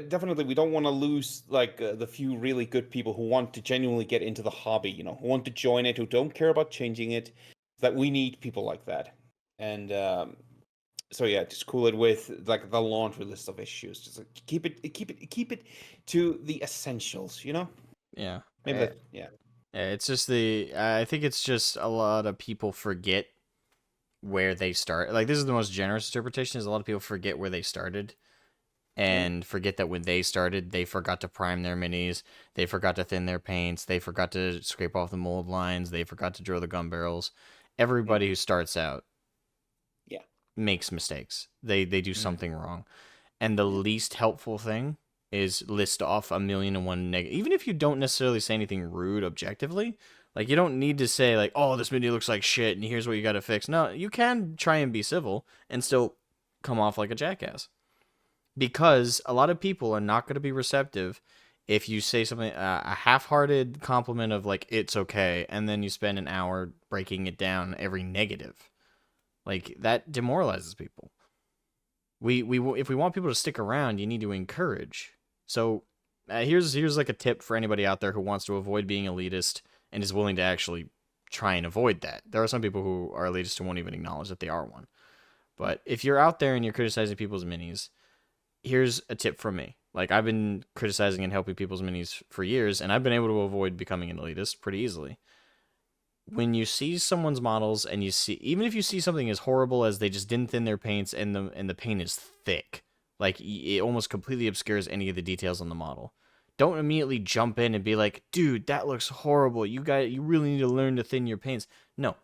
definitely we don't want to lose like the few really good people who want to genuinely get into the hobby. You know, who want to join it, who don't care about changing it. That we need people like that, and. So yeah, just cool it with like the laundry list of issues. Just like, keep it to the essentials. You know. Yeah. Maybe that. Yeah. Yeah. It's just I think it's just a lot of people forget where they start. Like, this is the most generous interpretation. Is a lot of people forget where they started, and forget that when they started, they forgot to prime their minis, they forgot to thin their paints, they forgot to scrape off the mold lines, they forgot to drill the gun barrels. Everybody who starts out makes mistakes. They do something wrong. And the least helpful thing is list off 1,000,001 negative. Even if you don't necessarily say anything rude objectively, like, you don't need to say like, oh, this mini looks like shit and here's what you got to fix. No, you can try and be civil and still come off like a jackass. Because a lot of people are not going to be receptive if you say something, a half-hearted compliment of like, it's okay, and then you spend an hour breaking it down every negative. Like, that demoralizes people. If we want people to stick around, you need to encourage. So here's like a tip for anybody out there who wants to avoid being elitist and is willing to actually try and avoid that. There are some people who are elitist who won't even acknowledge that they are one. But if you're out there and you're criticizing people's minis, here's a tip from me. Like, I've been criticizing and helping people's minis for years, and I've been able to avoid becoming an elitist pretty easily. When you see someone's models and you see, even if you see something as horrible as they just didn't thin their paints and the paint is thick, like, it almost completely obscures any of the details on the model, don't immediately jump in and be like, dude, that looks horrible. You really need to learn to thin your paints. No.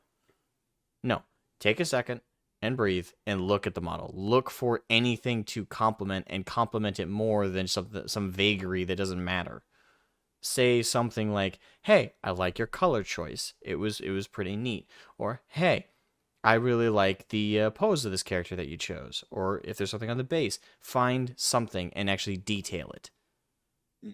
Take a second and breathe and look at the model. Look for anything to compliment and compliment it more than some vagary that doesn't matter. Say something like, hey, I like your color choice. It was pretty neat. Or, hey, I really like the pose of this character that you chose. Or if there's something on the base, find something and actually detail it.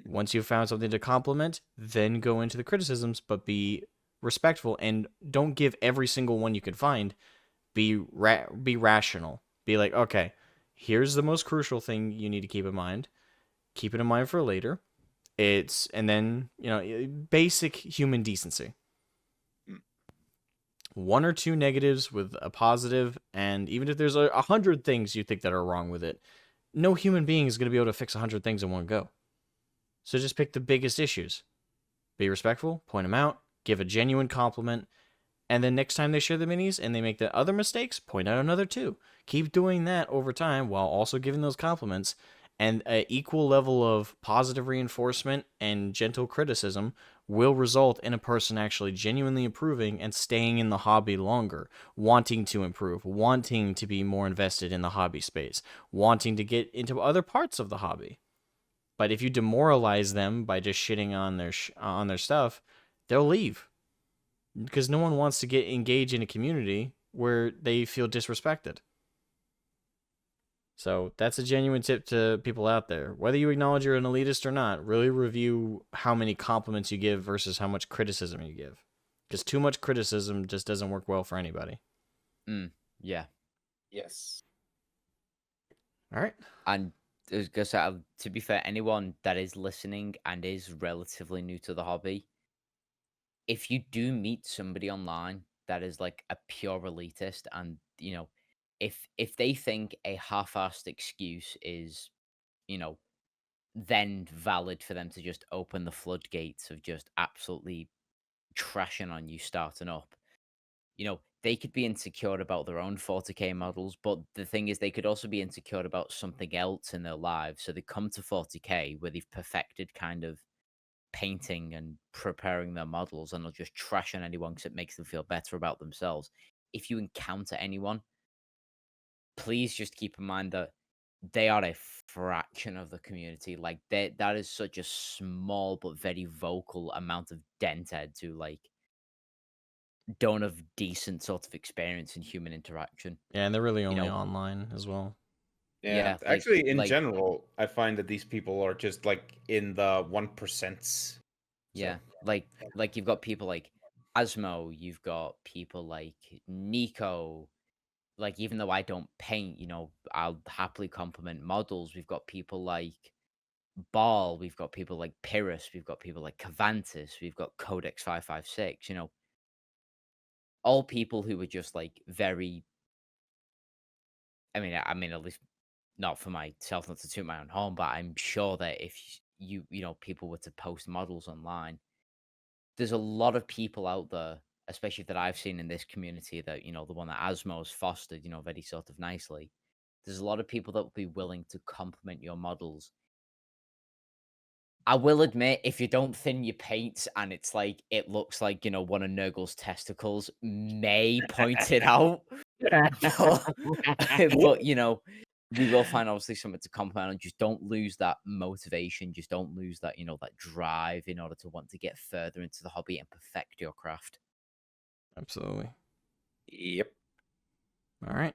Once you've found something to compliment, then go into the criticisms, but be respectful and don't give every single one you can find. Be rational. Be like, okay, here's the most crucial thing you need to keep in mind. keep it in mind for later. And then, basic human decency. Mm. 1 or 2 negatives with a positive, and even if there's 100 things you think that are wrong with it, no human being is going to be able to fix 100 things in one go. So just pick the biggest issues. Be respectful, point them out, give a genuine compliment, and then next time they share the minis and they make the other mistakes, point out another 2. Keep doing that over time while also giving those compliments, and an equal level of positive reinforcement and gentle criticism will result in a person actually genuinely improving and staying in the hobby longer, wanting to improve, wanting to be more invested in the hobby space, wanting to get into other parts of the hobby. But if you demoralize them by just shitting on their stuff, they'll leave, because no one wants to get engaged in a community where they feel disrespected. So that's a genuine tip to people out there. Whether you acknowledge you're an elitist or not, really review how many compliments you give versus how much criticism you give. Because too much criticism just doesn't work well for anybody. Yeah. Yes. All right. And to be fair, anyone that is listening and is relatively new to the hobby, if you do meet somebody online that is like a pure elitist, and if they think a half-assed excuse is, then valid for them to just open the floodgates of just absolutely trashing on you starting up, they could be insecure about their own 40k models, but the thing is, they could also be insecure about something else in their lives. So they come to 40k where they've perfected kind of painting and preparing their models, and they'll just trash on anyone because it makes them feel better about themselves. If you encounter anyone, please just keep in mind that they are a fraction of the community. Like, that is such a small but very vocal amount of dented to like don't have decent sort of experience in human interaction. Yeah, and they're really only online as well. Yeah, like- actually, in like- general, I find that these people are just like in the 1%. Yeah, like you've got people like Asmo, you've got people like Nicho. Like, even though I don't paint, I'll happily compliment models. We've got people like Ball, we've got people like Pyrrhus, we've got people like Cavantis, we've got Codex 556. All people who were just like very. I mean, at least not for myself, not to toot my own horn, but I'm sure that if people were to post models online, there's a lot of people out there, especially that I've seen in this community, that the one that Asmo's fostered, very sort of nicely. There's a lot of people that will be willing to compliment your models. I will admit, if you don't thin your paints and it's like it looks like one of Nurgle's testicles, may point it out. But we will find obviously something to compliment on. Just don't lose that motivation. Just don't lose that that drive in order to want to get further into the hobby and perfect your craft. Absolutely. Yep. All right.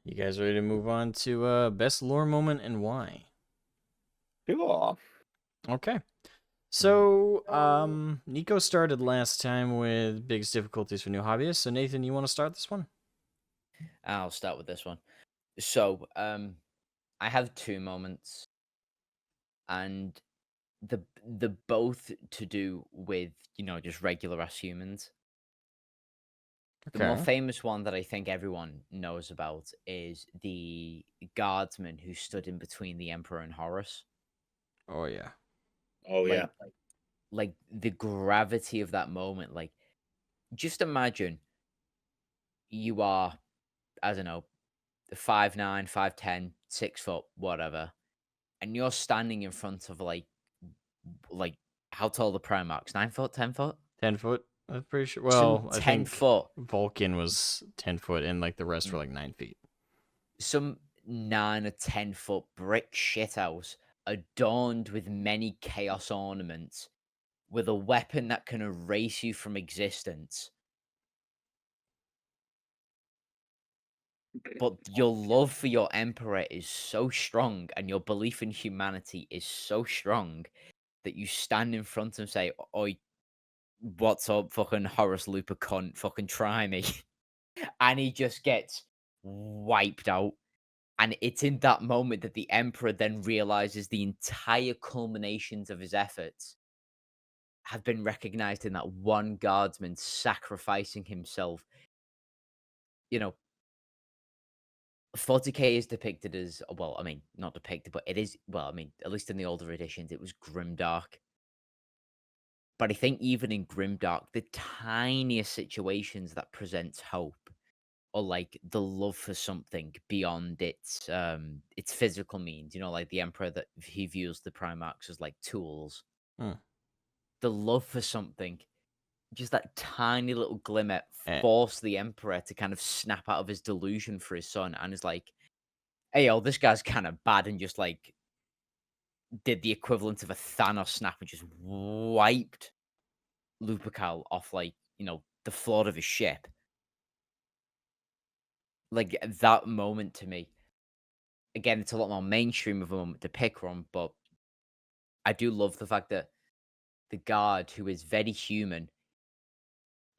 You guys ready to move on to best lore moment and why? Cool. Okay. So, Nico started last time with biggest difficulties for new hobbyists. So, Nathan, you want to start this one? I'll start with this one. So, I have 2 moments, and the both to do with just regular ass humans. The more famous one that I think everyone knows about is the guardsman who stood in between the Emperor and Horus. Oh, yeah. Oh, yeah. Like the gravity of that moment. Like, just imagine you are, I don't know, 5'9", 5'10", 6 foot, whatever, and you're standing in front of like how tall are the Primarchs? 9 foot, 10 foot? 10 foot. I'm pretty sure. Well, I 10 think foot. Vulcan was 10 foot, and like the rest were like 9 feet. Some 9 or 10 foot brick shithouse adorned with many chaos ornaments, with a weapon that can erase you from existence. But your love for your emperor is so strong, and your belief in humanity is so strong, that you stand in front and say, "Oi, what's up, fucking Horus Looper cunt, fucking try me." And he just gets wiped out. And it's in that moment that the emperor then realizes the entire culminations of his efforts have been recognized in that one guardsman sacrificing himself. You know, 40k is depicted as, well, I mean, not depicted, but it is, well, I mean, at least in the older editions, it was grimdark. But I think even in grimdark, the tiniest situations that presents hope, or like the love for something beyond its physical means, like the emperor, that he views the primarchs as like tools. Hmm. The love for something, just that tiny little glimmer, Eh, forced the emperor to kind of snap out of his delusion for his son, and is like, hey, yo, this guy's kind of bad, and just like did the equivalent of a Thanos snap and just wiped Lupercal off, like, the floor of his ship. Like, that moment to me, again, it's a lot more mainstream of a moment to pick from, but I do love the fact that the guard, who is very human,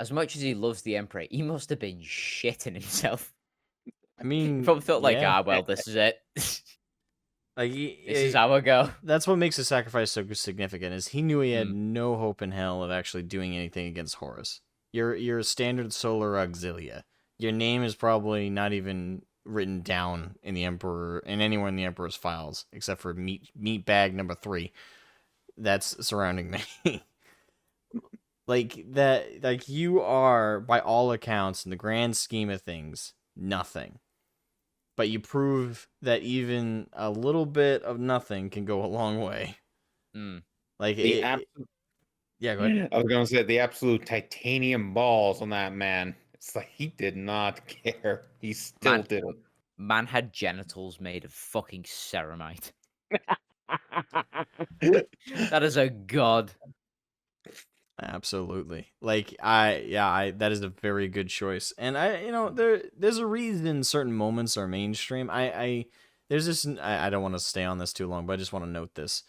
as much as he loves the Emperor, he must have been shitting himself. I He mean, probably felt like, yeah. well, this is it. Like This is how I go. that's what makes the sacrifice so significant. Is he knew he had Mm. no hope in hell of actually doing anything against Horus. You're a standard solar auxilia. Your name is probably not even written down in the Emperor in anywhere in the Emperor's files except for meat bag number 3 that's surrounding me. Like that, like you are by all accounts in the grand scheme of things nothing. But you prove that even a little bit of nothing can go a long way. Mm. Like The yeah, go ahead. I was gonna say the absolute titanium balls on that man. It's like he did not care. He still Man, did it. man had genitals made of fucking ceramite. That is a god. Absolutely. Like I that is a very good choice. And there's a reason certain moments are mainstream. I there's this I don't want to stay on this too long, but I just want to note this.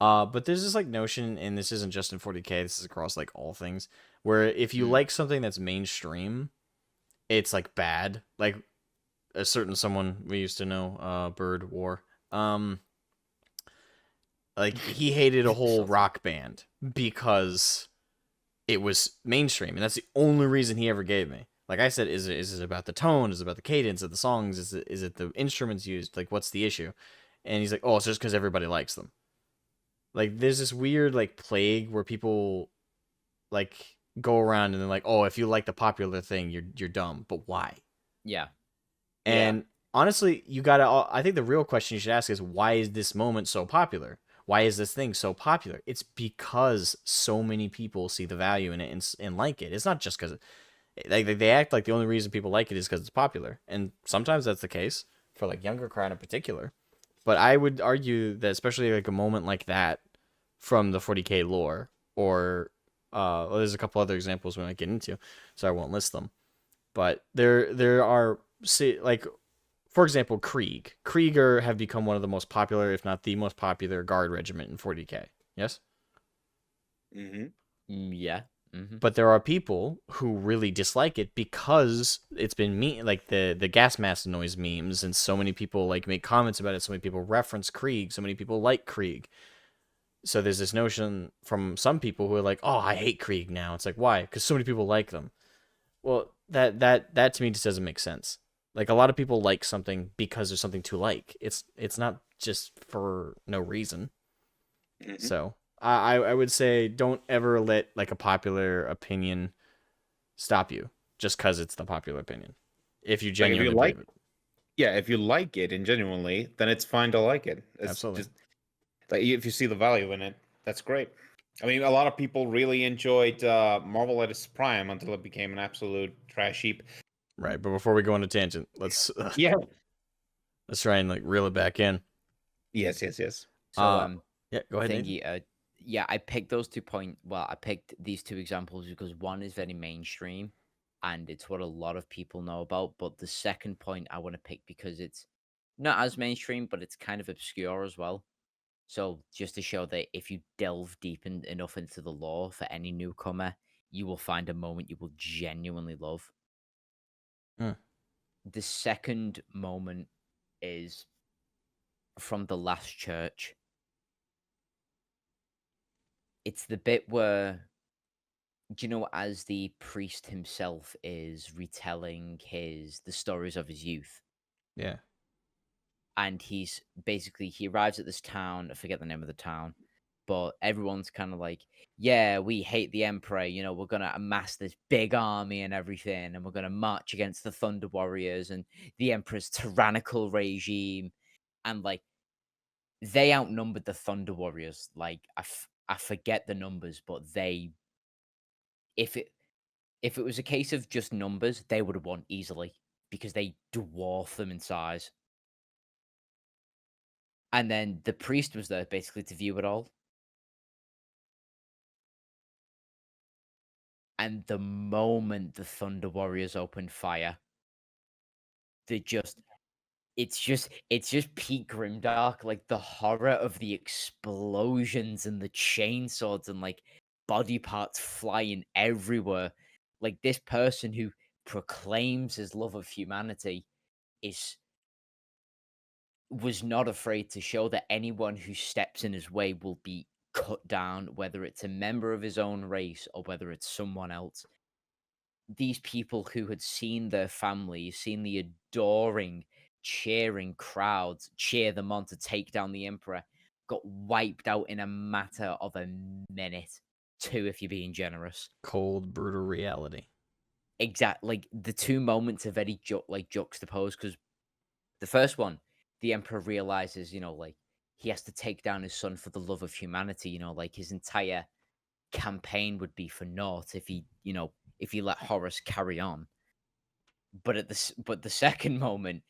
But there's this like notion, and this isn't just in 40k, this is across like all things, where if you like something that's mainstream, it's like bad. Like a certain someone we used to know, Bird War. Like he hated a whole rock band because it was mainstream, and that's the only reason he ever gave me. Like I said, is it about the tone? Is it about the cadence of the songs? Is it the instruments used? Like, what's the issue? And he's like, oh, it's just because everybody likes them. Like, there's this weird like plague where people like go around and they're like, oh, if you like the popular thing, you're dumb. But why? Yeah. And honestly, you gotta. I think the real question you should ask is, why is this moment so popular? Why is this thing so popular? It's because so many people see the value in it and like it. It's not just because they act like the only reason people like it is because it's popular, and sometimes that's the case for like younger crowd in particular. But I would argue that especially like a moment like that from the 40k lore, or well, there's a couple other examples we might get into, so I won't list them. But there are, see, like, for example, Krieger have become one of the most popular, if not the most popular guard regiment in 40k. Yes? Mm-hmm. Yeah. Mm-hmm. But there are people who really dislike it because it's been like the gas mask noise memes, and so many people like make comments about it, so many people reference Krieg, so many people like Krieg. So there's this notion from some people who are like, oh, I hate Krieg now. It's like, why? Because so many people like them. Well, that to me just doesn't make sense. Like, a lot of people like something because there's something to like. It's not just for no reason. Mm-hmm. So I would say don't ever let like a popular opinion stop you just because it's the popular opinion. If you genuinely believe it. Yeah, if you like it and genuinely, then it's fine to like it. It's Absolutely. Just, like, if you see the value in it, that's great. I mean, a lot of people really enjoyed Marvel at its prime until it became an absolute trash heap. Right, but before we go on a tangent, let's let's try and like reel it back in. Yes. So yeah, go ahead. Nathan. Yeah, I picked those 2 points. Well, I picked these 2 examples because one is very mainstream, and it's what a lot of people know about. But the second point I want to pick because it's not as mainstream, but it's kind of obscure as well. So just to show that if you delve deep enough into the lore for any newcomer, you will find a moment you will genuinely love. Hmm. The second moment is from the Last Church. It's the bit where, as the priest himself is retelling the stories of his youth, Yeah. and he arrives at this town. I forget the name of the town, but everyone's kind of like, yeah, we hate the Emperor. We're gonna amass this big army and everything, and we're gonna march against the Thunder Warriors and the Emperor's tyrannical regime, and like they outnumbered the Thunder Warriors. Like I forget the numbers, but if it was a case of just numbers, they would have won easily because they dwarf them in size. And then the priest was there basically to view it all. And the moment the Thunder Warriors opened fire, it's just peak grimdark, like the horror of the explosions and the chainswords and like body parts flying everywhere. Like this person who proclaims his love of humanity was not afraid to show that anyone who steps in his way will be cut down, whether it's a member of his own race or whether it's someone else. These people who had seen their families, seen the adoring, cheering crowds cheer them on to take down the Emperor, got wiped out in a matter of a minute. 2, if you're being generous. Cold, brutal reality. Exactly. Like the two moments are very juxtaposed, because the first one, the Emperor realizes, like he has to take down his son for the love of humanity. Like his entire campaign would be for naught if he let Horus carry on. But the second moment,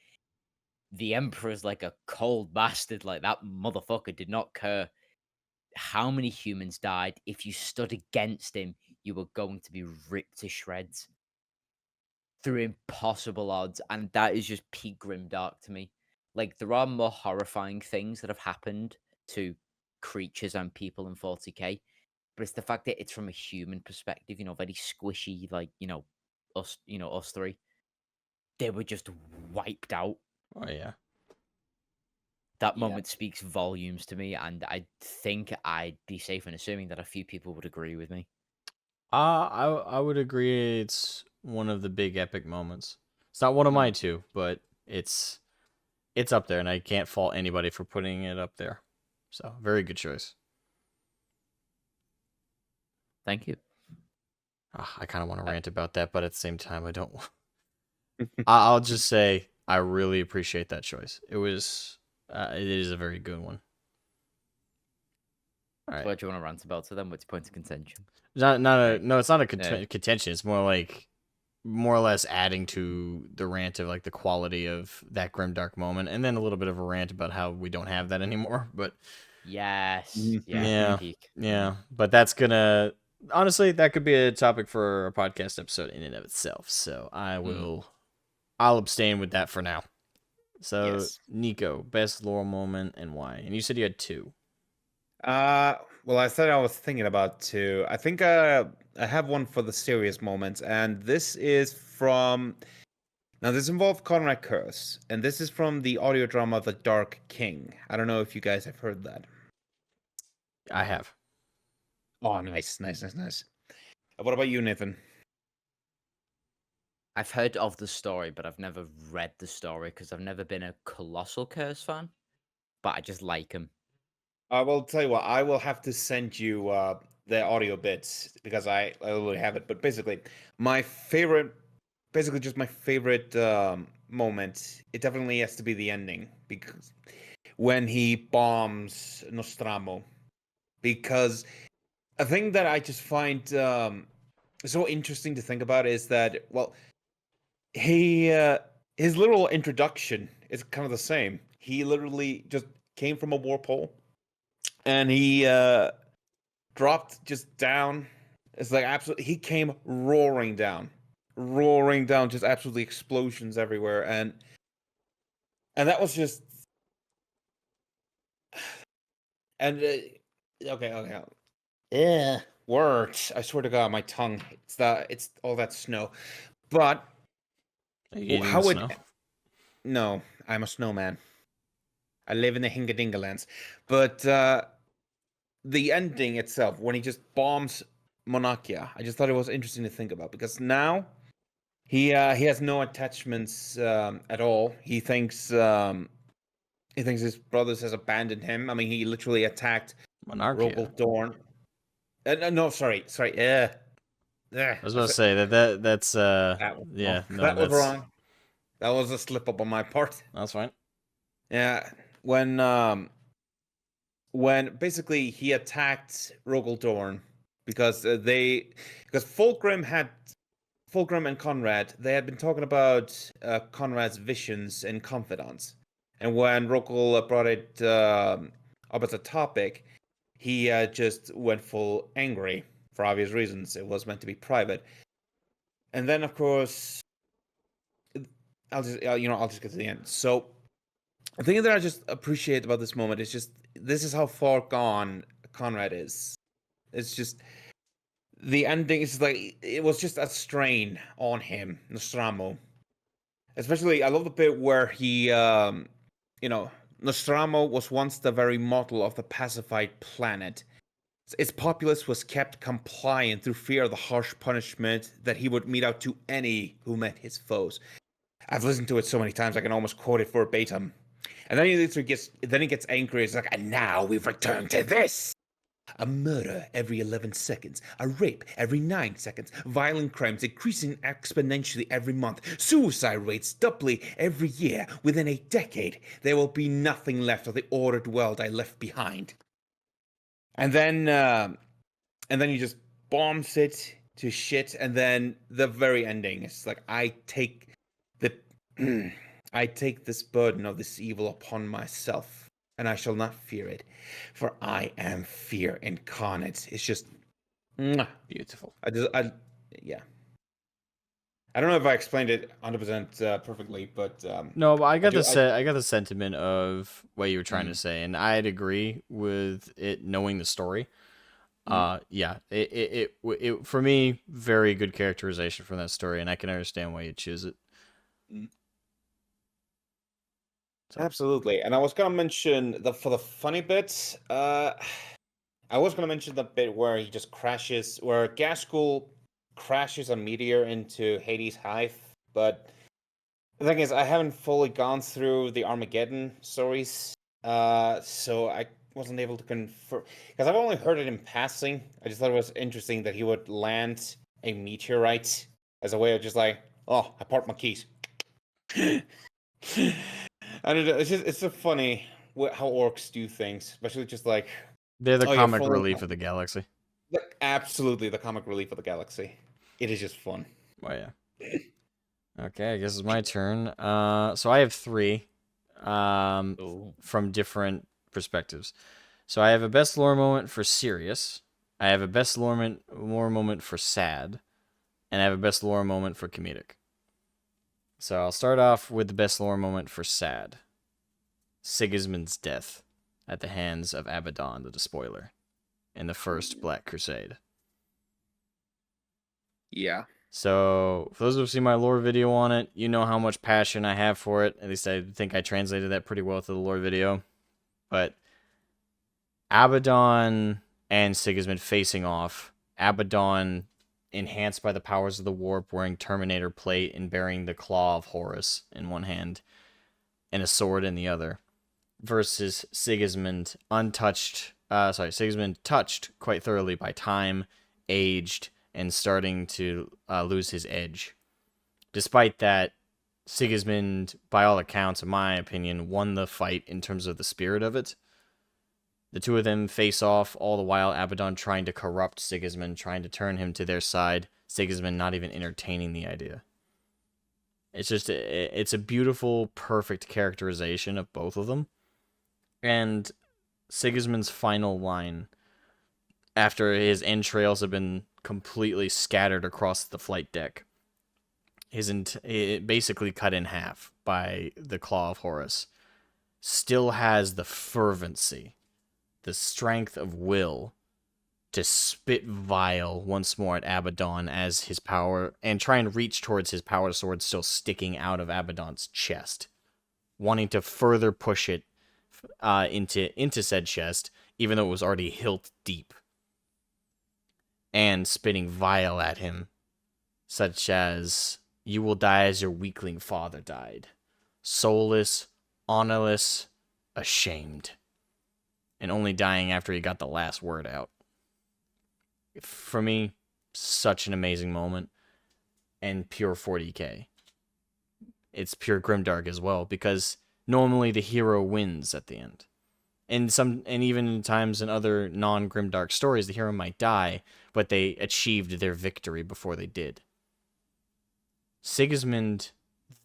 the Emperor's like a cold bastard. Like that motherfucker did not care how many humans died. If you stood against him, you were going to be ripped to shreds through impossible odds. And that is just peak grimdark to me. Like there are more horrifying things that have happened to creatures and people in 40k, but it's the fact that it's from a human perspective, very squishy, like, us three. They were just wiped out. Oh yeah. That moment speaks volumes to me, and I think I'd be safe in assuming that a few people would agree with me. I would agree it's one of the big epic moments. It's not one of my two, but it's up there, and I can't fault anybody for putting it up there. So, very good choice. Thank you. I kind of want to rant about that, but at the same time, I don't. I'll just say I really appreciate that choice. It is a very good one. All right. What do you want to rant about? So then, what's your point of contention? No, it's not a contention. It's more or less adding to the rant of like the quality of that grimdark moment, and then a little bit of a rant about how we don't have that anymore. But yes, yeah. But that's gonna honestly, that could be a topic for a podcast episode in and of itself. So I'll abstain with that for now. So Nicho, best lore moment and why? And you said you had 2. Well, I said I was thinking about 2. I think I have one for the serious moments, and this is from. Now, this involves Conrad Curse, and this is from the audio drama The Dark King. I don't know if you guys have heard that. I have. Oh, nice. What about you, Nathan? I've heard of the story, but I've never read the story because I've never been a Colossal Curse fan. But I just like him. I will tell you what. I will have to send you the audio bits because I already have it. But basically, my favorite moment. It definitely has to be the ending, because when he bombs Nostromo. Because a thing that I just find so interesting to think about is that, well, his literal introduction is kind of the same. He literally just came from a warp hole, and he dropped just down. It's like absolutely, he came roaring down, just absolutely explosions everywhere, and that was just, and okay. Yeah, worked. I swear to God, my tongue. It's all that snow. But Are you how would? snow? No, I'm a snowman. I live in the Hingadinga lands. But the ending itself, when he just bombs Monarchia, I just thought it was interesting to think about, because now he has no attachments at all. He thinks his brothers has abandoned him. I mean, he literally attacked Monarchia. Rogel Dorn. No, sorry. I was about to say that's That was yeah, wrong. no, That was that's wrong. That was a slip up on my part. that's fine. Yeah, when basically he attacked Rogel Dorn because Fulgrim and Conrad, they had been talking about Conrad's visions and confidants, and when Rogel brought it up as a topic, he just went full angry for obvious reasons. It was meant to be private, and then of course, I'll just get to the end. So the thing that I just appreciate about this moment is just this is how far gone Conrad is. It's just the ending is like it was just a strain on him, Nostromo. Especially, I love the bit where he, Nostromo was once the very model of the pacified planet. Its populace was kept compliant through fear of the harsh punishment that he would mete out to any who met his foes. I've listened to it so many times I can almost quote it verbatim. And then he gets angry. It's like, and now we've returned to this. A murder every 11 seconds, a rape every 9 seconds, violent crimes increasing exponentially every month, suicide rates doubly every year. Within a decade, there will be nothing left of the ordered world I left behind. And then he just bombs it to shit. And then the very ending is like, I take this burden of this evil upon myself, and I shall not fear it, for I am fear incarnate. It's just Beautiful. I don't know if I explained it 100% perfectly, but No, but I got the sentiment of what you were trying to say, and I'd agree with it knowing the story. Yeah, it for me, very good characterization from that story, and I can understand why you choose it. Absolutely. And I was gonna mention for the funny bits, I was gonna mention the bit where he just crashes, where Gaskell crashes a meteor into Hades' hive, but the thing is, I haven't fully gone through the Armageddon stories, so I wasn't able to confirm, because I've only heard it in passing. I just thought it was interesting that he would land a meteorite as a way of just like, oh, I parked my keys. I don't know. It's so funny how orcs do things, especially just like They're the you're comic fully- relief of the galaxy. Absolutely, the comic relief of the galaxy. It is just fun. Oh yeah. Okay, I guess it's my turn. So I have 3, from different perspectives. So I have a best lore moment for serious. I have a best lore moment for sad, and I have a best lore moment for comedic. So I'll start off with the best lore moment for sad. Sigismund's death at the hands of Abaddon the Despoiler in the first Black Crusade. Yeah. So, for those who've seen my lore video on it, you know how much passion I have for it. At least I think I translated that pretty well to the lore video. But Abaddon and Sigismund facing off. Abaddon enhanced by the powers of the warp, wearing Terminator plate and bearing the claw of Horus in one hand and a sword in the other. Versus Sigismund Sigismund touched quite thoroughly by time, aged, and starting to lose his edge. Despite that, Sigismund, by all accounts, in my opinion, won the fight in terms of the spirit of it. The two of them face off, all the while Abaddon trying to corrupt Sigismund, trying to turn him to their side, Sigismund not even entertaining the idea. It's a beautiful, perfect characterization of both of them. And Sigismund's final line, after his entrails have been completely scattered across the flight deck, basically cut in half by the claw of Horus, still has the fervency, the strength of will to spit vile once more at Abaddon as his power, and try and reach towards his power sword still sticking out of Abaddon's chest. wanting to further push it into said chest, even though it was already hilt deep, and spitting vile at him, such as, "You will die as your weakling father died, soulless, honorless, ashamed," and only dying after he got the last word out. For me, such an amazing moment, and pure 40k. It's pure grimdark as well, because normally the hero wins at the end. And even in times in other non-grimdark stories, the hero might die, but they achieved their victory before they did. Sigismund,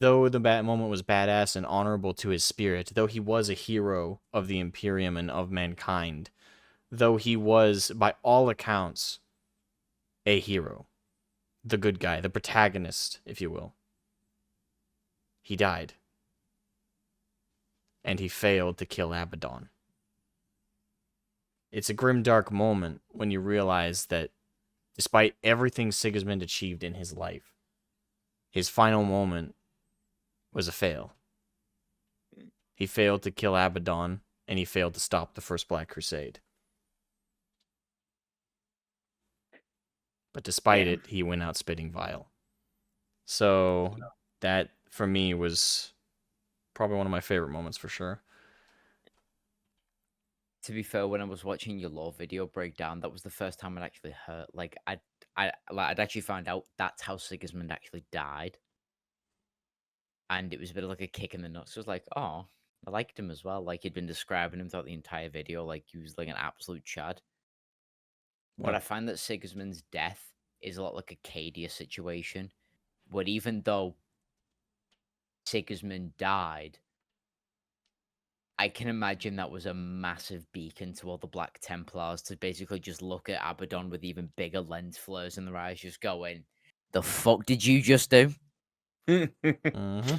though the moment was badass and honorable to his spirit, though he was a hero of the Imperium and of mankind, though he was, by all accounts, a hero, the good guy, the protagonist, if you will, he died. And he failed to kill Abaddon. It's a grimdark moment when you realize that despite everything Sigismund achieved in his life, his final moment was a fail. He failed to kill Abaddon, and he failed to stop the First Black Crusade. But despite it, he went out spitting vile. So that, for me, was probably one of my favorite moments for sure. To be fair, when I was watching your lore video breakdown, that was the first time I'd actually heard, like, I'd actually found out that's how Sigismund actually died. And it was a bit of like a kick in the nuts. It was like, oh, I liked him as well. Like, he'd been describing him throughout the entire video, like he was like an absolute chad. But I find that Sigismund's death is a lot like a Cadia situation, where even though Sigismund died, I can imagine that was a massive beacon to all the Black Templars to basically just look at Abaddon with even bigger lens flares in their eyes, just going, "The fuck did you just do?" Mm-hmm.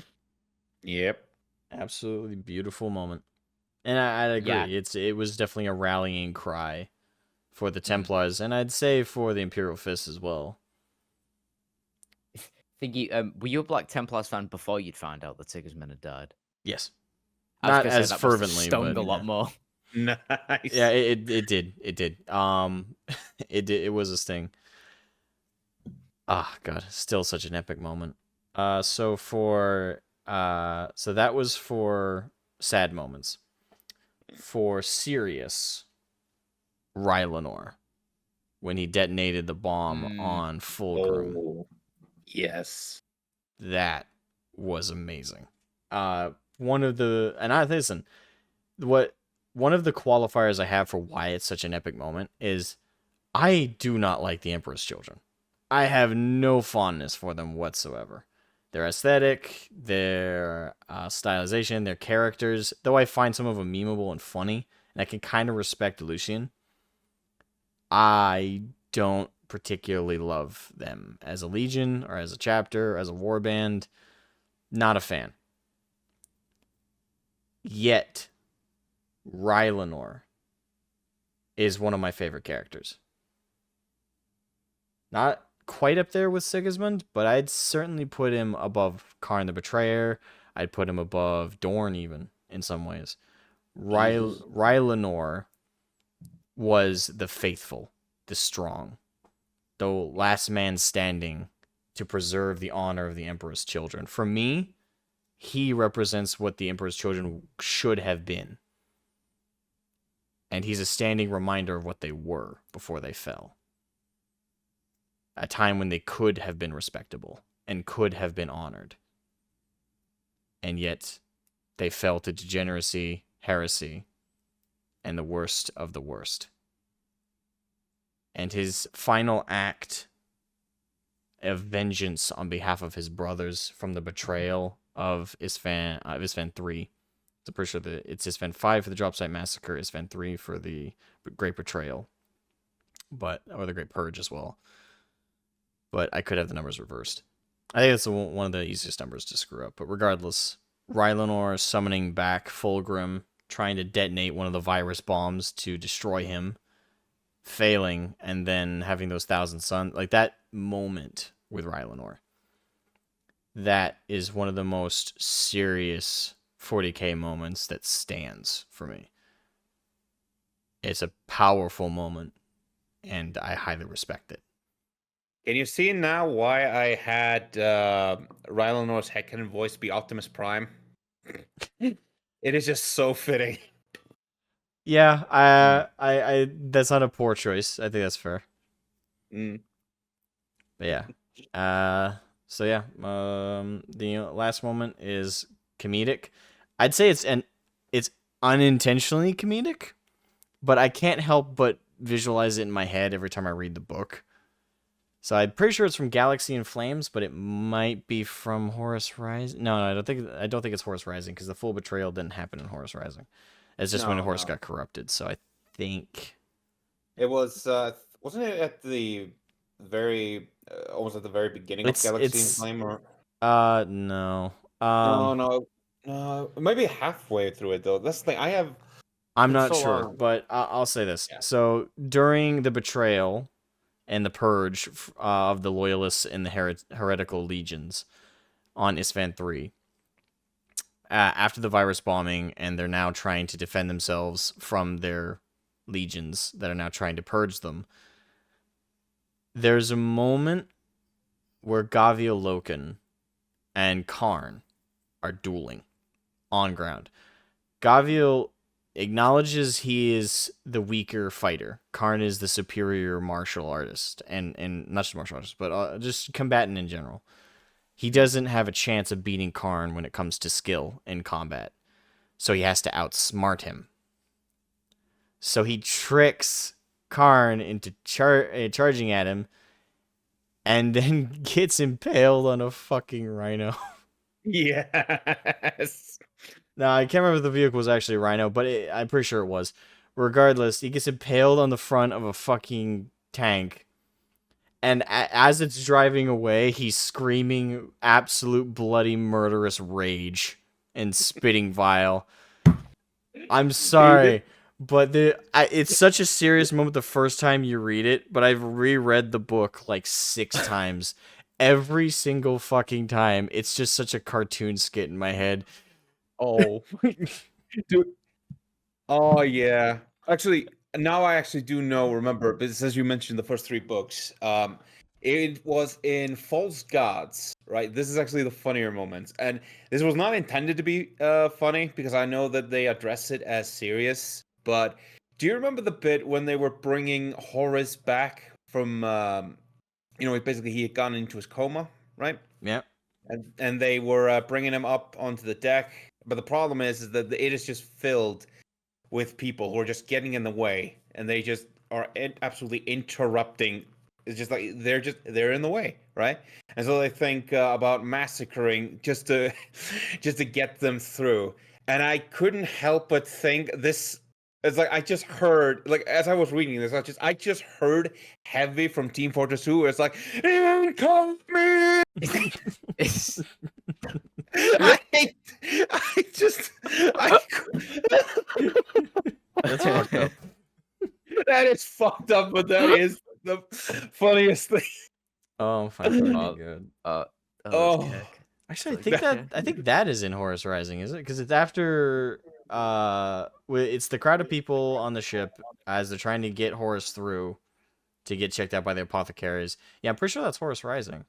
Yep. Absolutely beautiful moment. And I'd agree. Yeah. It was definitely a rallying cry for the Templars, and I'd say for the Imperial Fist as well. Were you a Black Templars fan before you'd found out that Sigismund had died? Yes. I was Not gonna say as that must have fervently, stung but a lot more. Nice. yeah, it did. It did. It did. It was a sting. Ah, God, still such an epic moment. So that was for sad moments. For serious, RYLANOR, when he detonated the bomb on Fulgrim. Oh, yes. That was amazing. One of the qualifiers I have for why it's such an epic moment is I do not like the Emperor's Children. I have no fondness for them whatsoever. Their aesthetic, their stylization, their characters, though I find some of them memeable and funny, and I can kind of respect Lucian, I don't particularly love them as a legion or as a chapter, or as a warband. Not a fan. Yet, RYLANOR is one of my favorite characters. Not quite up there with Sigismund, but I'd certainly put him above Karn the Betrayer. I'd put him above Dorn even, in some ways. RYLANOR was the faithful, the strong, the last man standing to preserve the honor of the Emperor's children. For me, he represents what the Emperor's children should have been. And he's a standing reminder of what they were before they fell. A time when they could have been respectable and could have been honored. And yet, they fell to degeneracy, heresy, and the worst of the worst. And his final act of vengeance on behalf of his brothers from the betrayal of Isfahan 3. I'm pretty sure that it's Isfahan 5 for the Dropsite Massacre, Isfahan 3 for the Great Betrayal, or the Great Purge as well. But I could have the numbers reversed. I think that's one of the easiest numbers to screw up. But regardless, RYLANOR summoning back Fulgrim, trying to detonate one of the virus bombs to destroy him, failing, and then having those 1,000 suns. Like, that moment with RYLANOR. That is one of the most serious 40K moments that stands for me. It's a powerful moment, and I highly respect it. Can you see now why I had RYLANOR's headcanon voice be Optimus Prime? It is just so fitting. Yeah, I that's not a poor choice. I think that's fair. Mm. But yeah. So yeah, the last moment is comedic. I'd say it's unintentionally comedic, but I can't help but visualize it in my head every time I read the book. So I'm pretty sure it's from Galaxy in Flames, but it might be from Horus Rising. No, I don't think it's Horus Rising because the full betrayal didn't happen in Horus Rising. It's just when Horus got corrupted. So I think it was wasn't it at the very almost at the very beginning of Galaxy in Flame or no. No, maybe halfway through it though. That's the thing. I'm not sure, but I'll say this. Yeah. So during the betrayal and the purge of the loyalists and the heretical legions on Isstvan 3, after the virus bombing, and they're now trying to defend themselves from their legions that are now trying to purge them, there's a moment where Gavial Loken and Karn are dueling on ground. Gavial acknowledges he is the weaker fighter. Karn is the superior martial artist, and not just martial artist, but just combatant in general. He doesn't have a chance of beating Karn when it comes to skill in combat, so he has to outsmart him. So he tricks Karn into charging at him, and then gets impaled on a fucking rhino. Yes. No, I can't remember if the vehicle was actually a rhino, but I'm pretty sure it was. Regardless, he gets impaled on the front of a fucking tank. And as it's driving away, he's screaming absolute bloody murderous rage and spitting vile. I'm sorry, but it's such a serious moment the first time you read it, but I've reread the book like 6 times. Every single fucking time. It's just such a cartoon skit in my head. Oh, dude. Oh yeah. Actually, now I actually do remember, but as you mentioned the first 3 books, it was in False Gods, right? This is actually the funnier moment, and this was not intended to be funny because I know that they address it as serious. But do you remember the bit when they were bringing Horus back from, basically he had gone into his coma, right? Yeah. And they were bringing him up onto the deck, but the problem is that it is just filled with people who are just getting in the way, and they just are absolutely interrupting. It's just like they're in the way, right? And so they think about massacring just to get them through. And I couldn't help but think this. It's like I just heard, like as I was reading this, I just heard Heavy from Team Fortress 2. It's like, incoming. That's fucked up. That is fucked up, but that is the funniest thing. Oh, I'm fine. Good. Actually, I think that is in Horus Rising, is it? Because it's after it's the crowd of people on the ship as they're trying to get Horus through to get checked out by the apothecaries. Yeah, I'm pretty sure that's Horus Rising.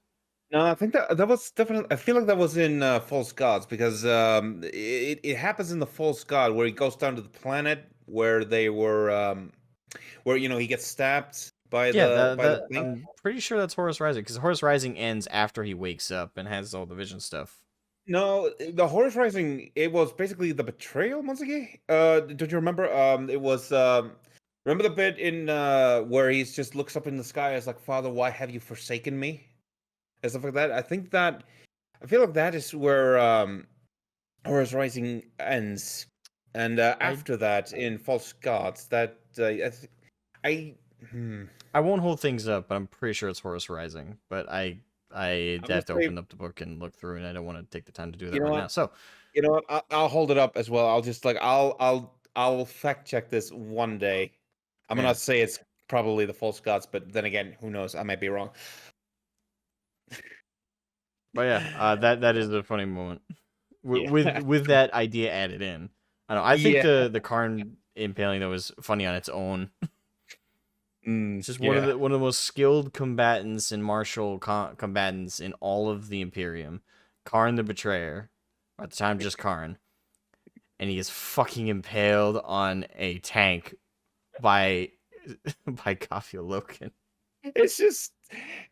No, I think that was definitely. I feel like that was in False Gods because it happens in the False God where he goes down to the planet where they were, where he gets stabbed by the thing. I'm pretty sure that's Horus Rising because Horus Rising ends after he wakes up and has all the vision stuff. No, the Horus Rising, it was basically the betrayal, Monsuke. Don't you remember? It was remember the bit in where he just looks up in the sky as like, Father, why have you forsaken me? And stuff like that. I feel like that is where Horus Rising ends, and after that in False Gods, that I won't hold things up, but I'm pretty sure it's Horus Rising. But I have to open up the book and look through, and I don't want to take the time to do that right now. So, you know what? I'll hold it up as well. I'll just like I'll fact check this one day. I'm gonna say it's probably the False Gods, but then again, who knows? I might be wrong. But yeah, that is a funny moment. with that idea added in. I don't know. I think Yeah. the Karn impaling though is funny on its own. It's just one of Yeah. the most skilled combatants and martial combatants in all of the Imperium. Karn the Betrayer, or at the time just Karn, and he is fucking impaled on a tank by Kafia Loken. It's just,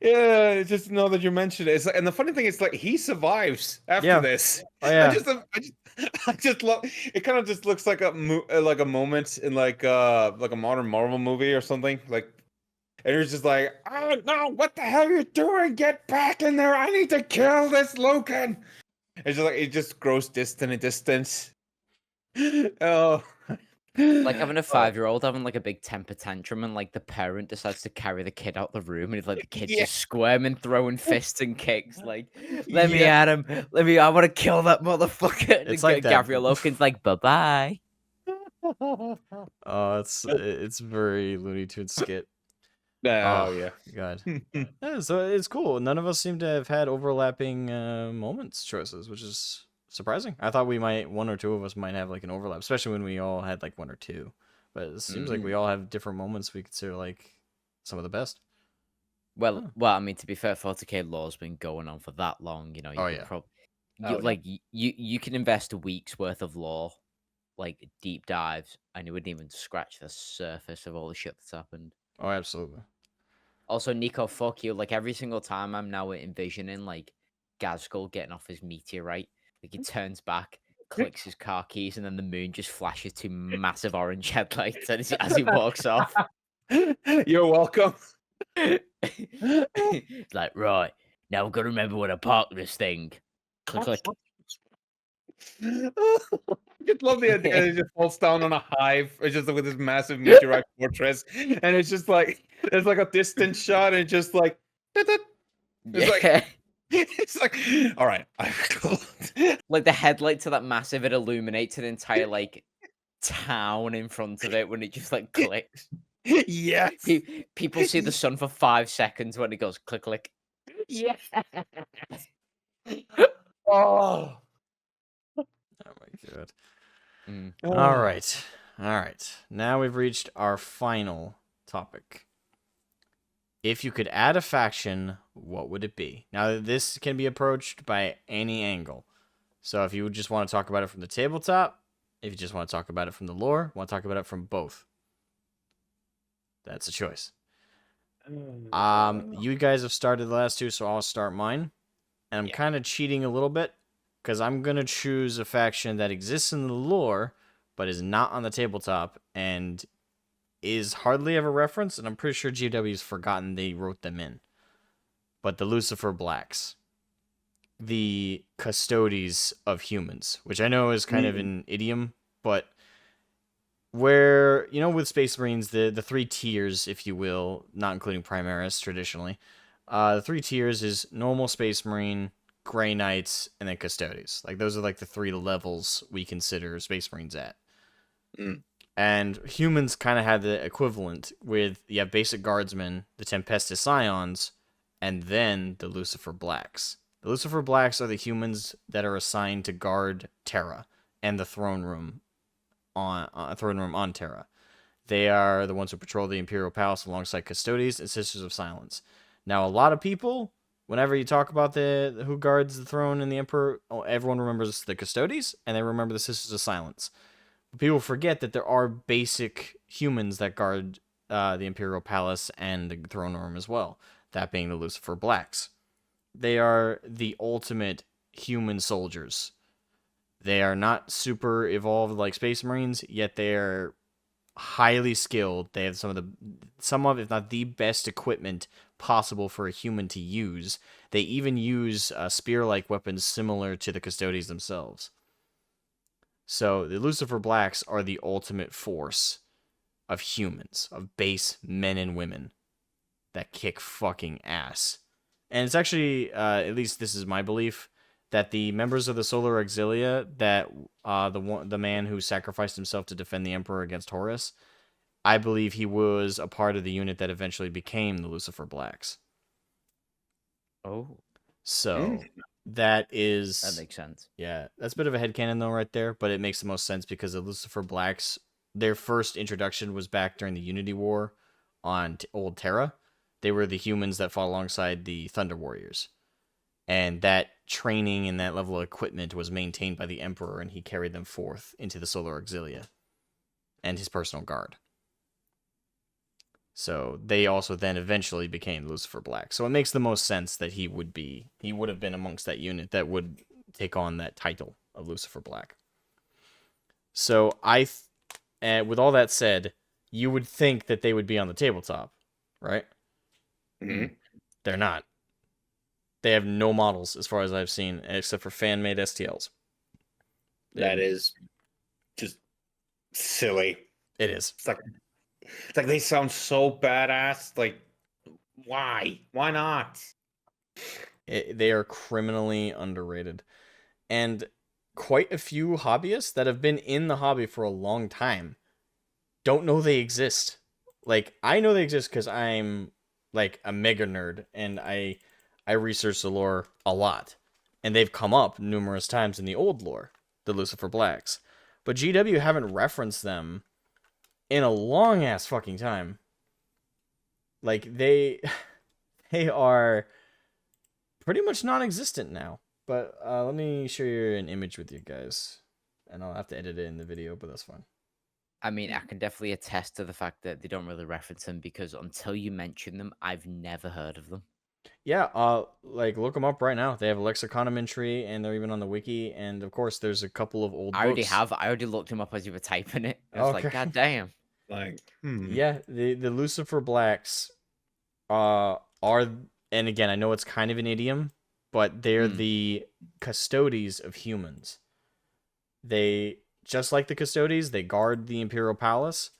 yeah, just know that you mentioned it. It's like, and the funny thing is, like, he survives after Yeah. this. Oh yeah. I just love. It kind of just looks like a moment in like a modern Marvel movie or something. Like, and he's just like, oh no, what the hell are you doing? Get back in there! I need to kill this Loken. It's just like it just grows distant and distant. Oh. Like having a Oh, 5-year-old having like a big temper tantrum, and like the parent decides to carry the kid out the room, and it's like the kid's yeah, just squirming, throwing fists and kicks. Like, let me yeah. at him. Let me. I want to kill that motherfucker. It's And like that. Gabriel Loken's like, bye bye. Oh, it's very Looney Tunes skit. Oh Oh yeah. God. Yeah, so it's cool. None of us seem to have had overlapping moments choices, which is surprising. I thought one or two of us might have like an overlap, especially when we all had like one or two. But it seems like we all have different moments we consider like some of the best. Well, Huh. well, I mean, to be fair, 40k law's been going on for that long. You know, you Oh could yeah. probably, Oh, yeah. like, you can invest a week's worth of law, like deep dives, and you wouldn't even scratch the surface of all the shit that's happened. Oh, absolutely. Also, Nico, fuck you. Like every single time I'm now envisioning like Gazgul getting off his meteorite, like he turns back, clicks his car keys, and then the moon just flashes two massive orange headlights as he walks off. You're welcome. It's like, right, now I've got to remember where to park this thing. Click, click. I just love the idea that it just falls down on a hive. It's just with this massive meteorite fortress, and it's just like there's like a distant shot, and just like it's like Yeah. it's like all right. Like the headlight to that massive, it illuminates an entire like town in front of it when it just like clicks. Yes. People see the sun for 5 seconds when it goes click, click. Yes. Oh. Oh my God. Mm. All right. All right. Now we've reached our final topic. If you could add a faction, what would it be? Now, this can be approached by any angle. So if you just want to talk about it from the tabletop, if you just want to talk about it from the lore, want to talk about it from both. That's a choice. You guys have started the last two, so I'll start mine. And I'm kind of cheating a little bit, because I'm going to choose a faction that exists in the lore, but is not on the tabletop, and is hardly ever referenced, and I'm pretty sure GW's forgotten they wrote them in. But the Lucifer Blacks. The custodies of humans, which I know is kind of an idiom, but where, you know, with Space Marines, the 3 tiers, if you will, not including Primaris traditionally, the 3 tiers is normal Space Marine, Grey Knights, and then Custodies. Like, those are like the 3 levels we consider Space Marines at. And humans kind of had the equivalent with, you have basic Guardsmen, the Tempestus Scions, and then the Lucifer Blacks. The Lucifer Blacks are the humans that are assigned to guard Terra and the throne room on Terra. They are the ones who patrol the Imperial Palace alongside Custodies and Sisters of Silence. Now, a lot of people, whenever you talk about the who guards the throne and the Emperor, everyone remembers the Custodies and they remember the Sisters of Silence. But people forget that there are basic humans that guard the Imperial Palace and the throne room as well. That being the Lucifer Blacks. They are the ultimate human soldiers. They are not super evolved like Space Marines, yet they are highly skilled. They have some of, if not the best equipment possible for a human to use. They even use spear-like weapons similar to the Custodies themselves. So the Lucifer Blacks are the ultimate force of humans, of base men and women that kick fucking ass. And it's actually, at least this is my belief, that the members of the Solar Auxilia, that the man who sacrificed himself to defend the Emperor against Horus, I believe he was a part of the unit that eventually became the Lucifer Blacks. Oh. So, That That is, makes sense. yeah, that's a bit of a headcanon though, right there. But it makes the most sense because the Lucifer Blacks, their first introduction was back during the Unity War on Old Terra. They were the humans that fought alongside the Thunder Warriors, and that training and that level of equipment was maintained by the Emperor, and he carried them forth into the Solar Auxilia and his personal guard. So they also then eventually became Lucifer Black. So it makes the most sense that he would have been amongst that unit that would take on that title of Lucifer Black. So with all that said, you would think that they would be on the tabletop, right? Mhm. They're not. They have no models as far as I've seen, except for fan-made STLs. That is just silly. It is. It's like they sound so badass. Like, why? Why not? They are criminally underrated. And quite a few hobbyists that have been in the hobby for a long time don't know they exist. Like, I know they exist because I'm like a mega nerd and I research the lore a lot. And they've come up numerous times in the old lore, the Lucifer Blacks. But GW haven't referenced them in a long ass fucking time. Like they are pretty much non-existent now. But let me share an image with you guys, and I'll have to edit it in the video, but that's fine. I mean, I can definitely attest to the fact that they don't really reference them because until you mention them, I've never heard of them. Yeah, like look them up right now. They have a lexicon entry, and they're even on the wiki. And of course, there's a couple of old I already books. have. I already looked them up as you were typing it. I was like, Okay. God damn. Like, Yeah, the Lucifer Blacks are, and again, I know it's kind of an idiom, but they're the custodies of humans. They, just like the custodies, they guard the Imperial Palace,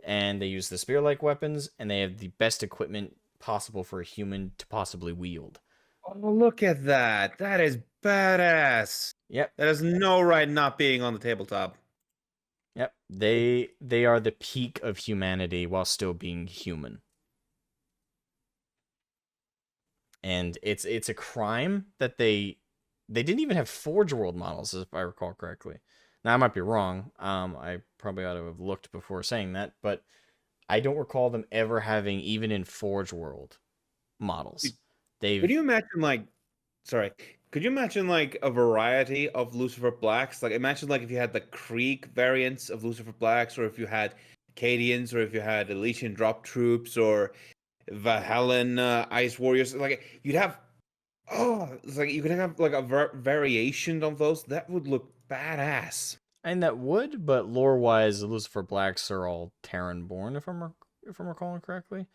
and they use the spear-like weapons, and they have the best equipment possible for a human to possibly wield. oh, look at that. That is badass. Yep. That has no right not being on the tabletop. Yep. They are the peak of humanity while still being human. And it's a crime that they didn't even have Forge World models, if I recall correctly. Now I might be wrong. I probably ought to have looked before saying that, but I don't recall them ever having, even in Forge World, models. Could you imagine could you imagine like a variety of Lucifer Blacks? Like imagine like if you had the Krieg variants of Lucifer Blacks, or if you had Cadians, or if you had Elysian Drop Troops, or Valhallan Ice Warriors. Like you'd have, it's like you could have like a variation of those. That would look badass. And that would, but lore-wise, the Lucifer Blacks are all Terran-born, if I'm recalling correctly.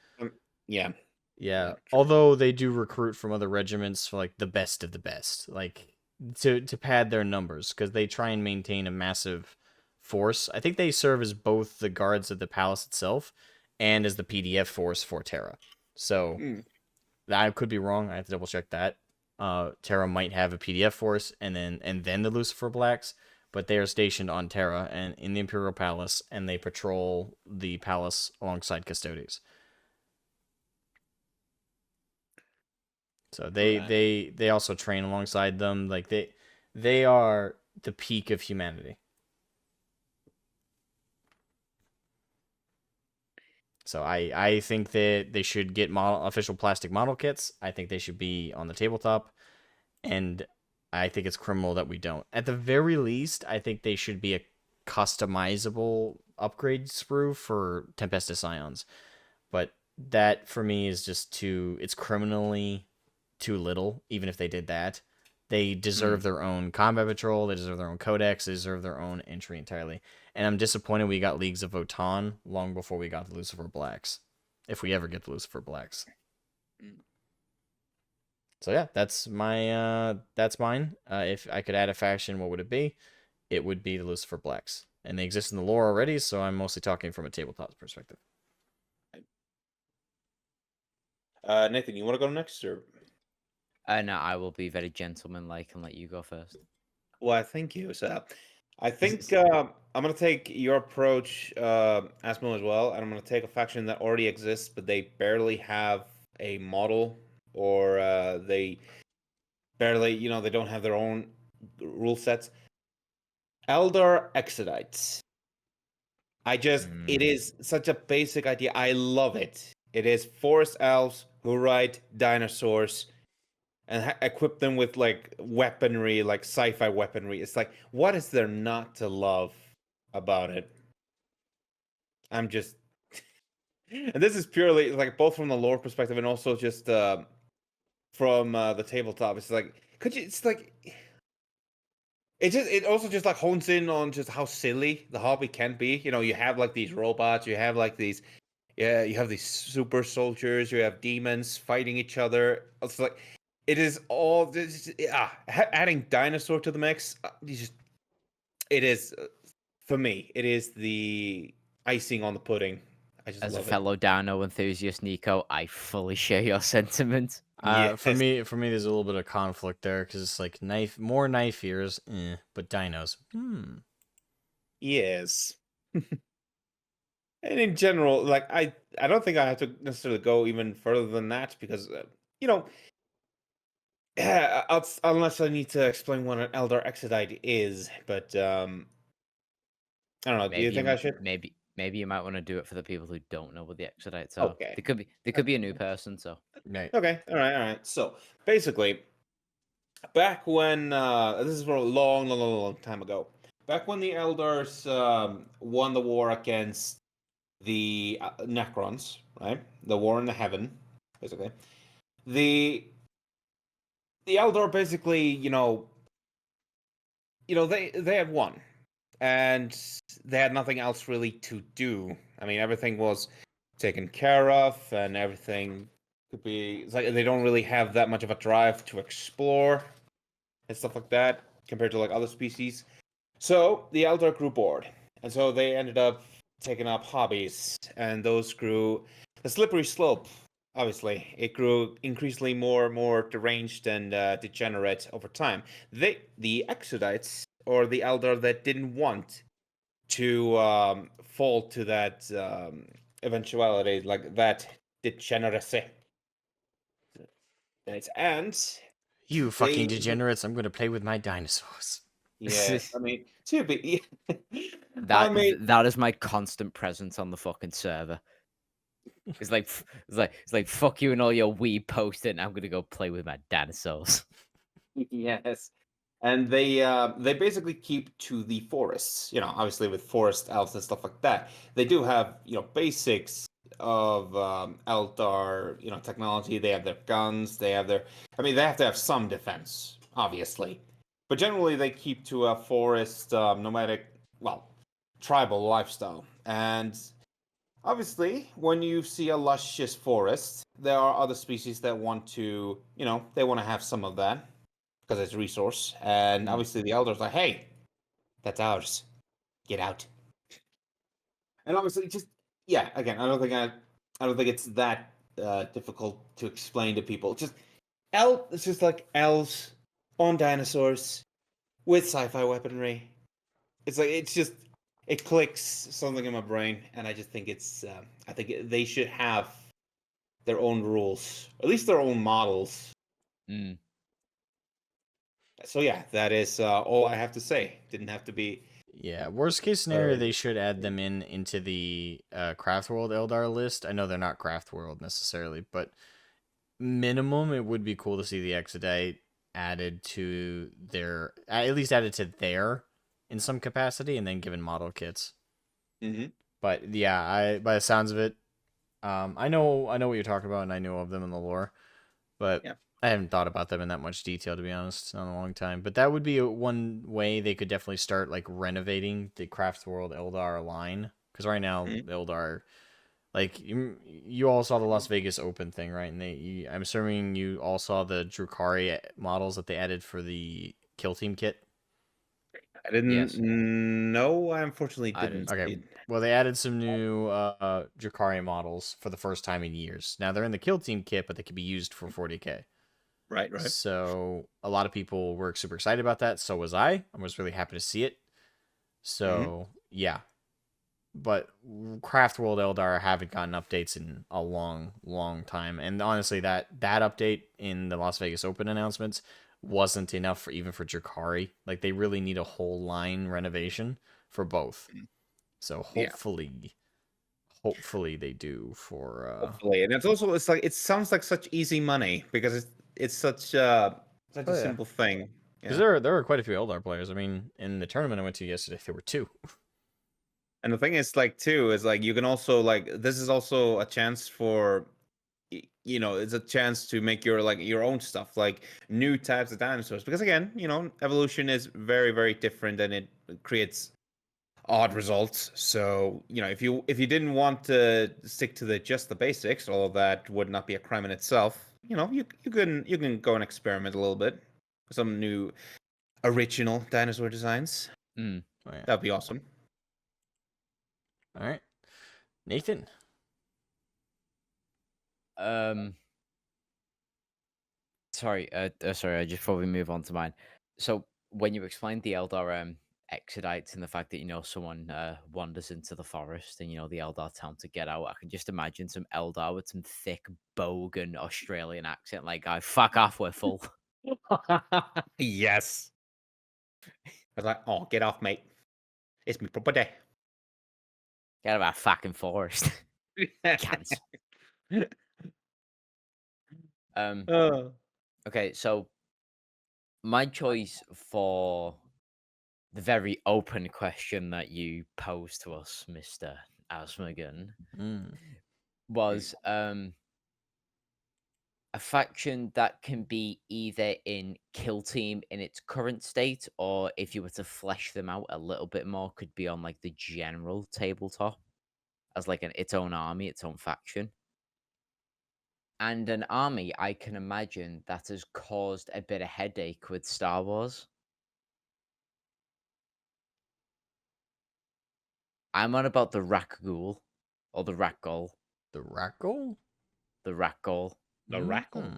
Yeah. Yeah, although they do recruit from other regiments for like the best of the best, like to pad their numbers, because they try and maintain a massive force. I think they serve as both the guards of the palace itself and as the PDF force for Terra. So I could be wrong. I have to double check that. Terra might have a PDF force and then the Lucifer Blacks, but they are stationed on Terra and in the Imperial Palace, and they patrol the palace alongside custodies. So they also train alongside them. Like they are the peak of humanity. So I think that they should get official plastic model kits. I think they should be on the tabletop, and I think it's criminal that we don't. At the very least, I think they should be a customizable upgrade sprue for Tempestus Ions. But that for me is just it's criminally too little, even if they did that. They deserve their own combat patrol, they deserve their own codex, they deserve their own entry entirely. And I'm disappointed we got Leagues of Votann long before we got the Lucifer Blacks. If we ever get the Lucifer Blacks. So yeah, that's mine. If I could add a faction, what would it be? It would be the Lucifer Blacks. And they exist in the lore already, so I'm mostly talking from a tabletop perspective. Nathan, you want to go next, or? No, I will be very gentlemanlike and let you go first. Well, thank you. So, I think I'm gonna take your approach, Asmo, as well, and I'm gonna take a faction that already exists, but they barely have a model, or they barely, they don't have their own rule sets. Eldar Exodites. It Mm. is such a basic idea. I love it. It is forest elves who ride dinosaurs and equip them with like weaponry, like sci-fi weaponry. It's like, what is there not to love about it? I'm just, and this is purely like both from the lore perspective and also just from the tabletop. It's like, could you? It's like, it also just like hones in on just how silly the hobby can be. You have like these robots, you have like these, yeah, you have these super soldiers, you have demons fighting each other. It's like, it is all this. Yeah, adding dinosaur to the mix, it is for me. It is the icing on the pudding. I just As a love it. fellow Dino enthusiast, Nico, I fully share your sentiment. For Yes, me, there's a little bit of conflict there because it's like more knife ears, but dinos. yes. And in general, like I don't think I have to necessarily go even further than that because you know, unless I need to explain what an Eldar Exodite is, but I don't know. Do you Maybe think I should? maybe you might want to do it for the people who don't know what the Exodites are. Okay. They could be a new person, so Right. Okay. All right. All right. So basically, back when this is for a long, long, long, long time ago. Back when the Eldars won the war against the Necrons, right? The war in the heaven, basically. The Eldar basically, they had won, and they had nothing else really to do. I mean, everything was taken care of, and everything could be. It's like they don't really have that much of a drive to explore and stuff like that compared to like other species. So the Eldar grew bored, and so they ended up taking up hobbies, and those grew the slippery slope. Obviously, it grew increasingly more deranged and degenerate over time. The Exodites, or the Eldar that didn't want to fall to that eventuality, like that degeneracy. And You fucking they, degenerates! I'm gonna play with my dinosaurs. yes, I mean, to be, I that mean, that is my constant presence on the fucking server. It's like fuck you and all your weed posting. I'm gonna go play with my dinosaurs. yes. And they basically keep to the forests, obviously with forest elves and stuff like that. They do have, basics of Eldar, technology. They have their guns, I mean, they have to have some defense, obviously. But generally they keep to a forest nomadic, well, tribal lifestyle. And obviously, when you see a luscious forest, there are other species that want to, they want to have some of that because it's a resource. And Mm. obviously, the elders are like, hey, that's ours. Get out. And obviously, just yeah. Again, I don't think it's that difficult to explain to people. It's just like elves on dinosaurs with sci-fi weaponry. It's like it clicks something in my brain, and I just think I think they should have their own rules, at least their own models. Mm. So yeah, that is all I have to say. Didn't have to be. Yeah, worst case scenario, they should add them into the Craft World Eldar list. I know they're not Craft World necessarily, but minimum, it would be cool to see the Exodite added to at least added to their in some capacity, and then given model kits. Mm-hmm. But yeah, by the sounds of it, I know what you're talking about, and I know of them in the lore, but Yeah. I haven't thought about them in that much detail, to be honest, in a long time. But that would be one way they could definitely start like renovating the Craft World Eldar line, because right now Mm-hmm. Eldar, like you all saw the Las Vegas Open thing, right? And I'm assuming you all saw the Drukhari models that they added for the Kill Team kit. I didn't Yes, know. I unfortunately I didn't didn't. see Okay. it. Well, they added some new Drukhari models for the first time in years. Now they're in the Kill Team kit, but they can be used for 40k. Right, right. So a lot of people were super excited about that. So was I. I was really happy to see it. Mm-hmm. So yeah, but Craft World Eldar haven't gotten updates in a long, long time. And honestly, that update in the Las Vegas Open announcements wasn't enough for even for Drakari. Like they really need a whole line renovation for both. So Yeah. hopefully they do for Hopefully, and it's like it sounds like such easy money because it's such a Oh, yeah. simple thing. because Yeah. there were quite a few Eldar players. I mean, in the tournament I went to yesterday, there were 2. And the thing is, like, too, is like you can also like this is also a chance for it's a chance to make your own stuff, like new types of dinosaurs. Because again, evolution is very, very different, and it creates odd results. So if you didn't want to stick to just the basics, although that would not be a crime in itself, you can go and experiment a little bit with some new original dinosaur designs. Mm. Oh, yeah. That'd be awesome. All right, Nathan. Sorry, sorry. Just before we move on to mine. So when you explained the Eldar exodites and the fact that someone wanders into the forest and the Eldar tell them to get out, I can just imagine some Eldar with some thick bogan Australian accent, like, "I fuck off, we're full." Yes. I was like, oh, get off, mate. It's my property. Get out of our fucking forest. Cunts. Oh. Okay, so my choice for the very open question that you posed to us, Mr. Asmogan, was a faction that can be either in Kill Team in its current state, or if you were to flesh them out a little bit more, could be on like the general tabletop as like its own army, its own faction. And an army I can imagine that has caused a bit of headache with Star Wars. I'm on about the Rakghoul, or the Rakghoul. The Rackle? The Rakghoul. The Rackle.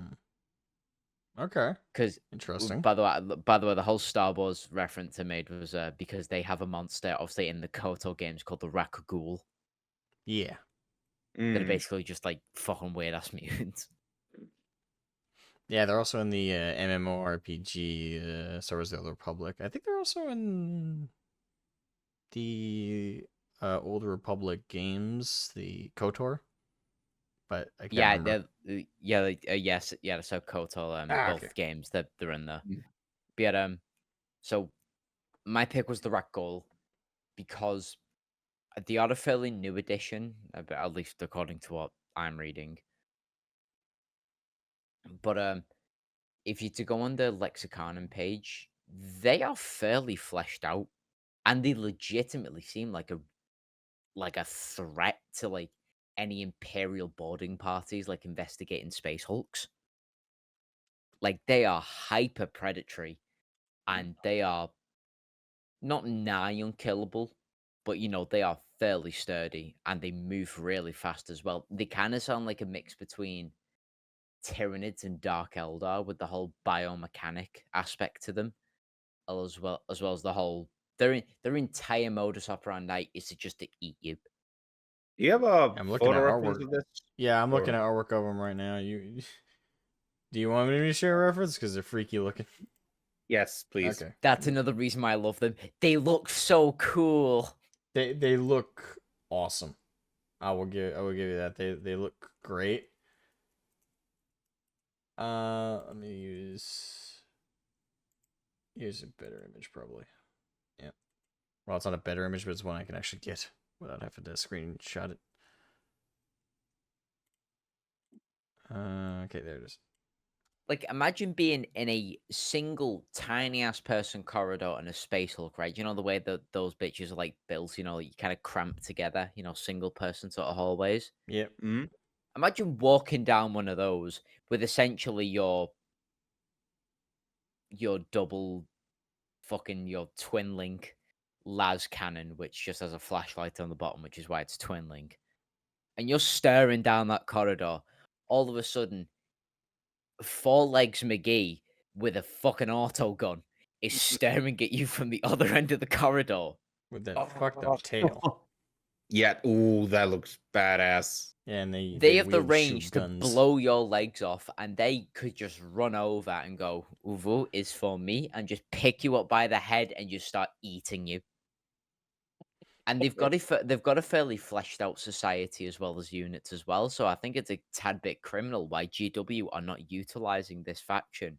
Okay. Because Interesting. by the way, the whole Star Wars reference I made was because they have a monster, obviously in the KOTOR games, called the Rakghoul. Yeah. That are basically just like fucking weird ass mutants. Yeah, they're also in the MMORPG Star Wars: The Old Republic. I think they're also in the Old Republic games, the KOTOR. But I can't remember. Yes, so KOTOR, both okay. games that they're in there. Mm. But so my pick was the Rakghoul because they are a fairly new edition, at least according to what I'm reading. But if you to go on the Lexicanum page, they are fairly fleshed out, and they legitimately seem like a threat to like any Imperial boarding parties, like investigating space hulks. Like they are hyper predatory, and they are not nigh unkillable, but they are fairly sturdy, and they move really fast as well. They kind of sound like a mix between Tyranids and Dark Eldar, with the whole biomechanic aspect to them, as well as the whole their entire modus operandi is to just to eat you. Do you have a I'm looking photo at reference artwork. of this? Yeah, I'm looking Or- at artwork of them right now. Do you want me to share a reference? Because they're freaky looking. Yes, please. Okay. That's another reason why I love them. They look so cool. They look awesome. I will give you that. They look great. Let me use a better image probably. Yeah. Well, it's not a better image, but it's one I can actually get without having to screenshot it. Okay, there it is. Like, imagine being in a single tiny ass person corridor in a space hulk, right? You know the way that those bitches are like built, you kind of cramped together, single person sort of hallways. Yep. Mhm. Imagine walking down one of those with essentially your double fucking your twin link las cannon, which just has a flashlight on the bottom, which is why it's twin link. And you're staring down that corridor. All of a sudden, Four Legs McGee with a fucking auto gun is staring at you from the other end of the corridor. With that fucked up tail. Yeah. Ooh, that looks badass. and They have the wield shoot range to guns. blow your legs off, and they could just run over and go, "Uvu is for me," and just pick you up by the head and just start eating you. And they've got a fairly fleshed out society as well as units as well. So I think it's a tad bit criminal why GW are not utilizing this faction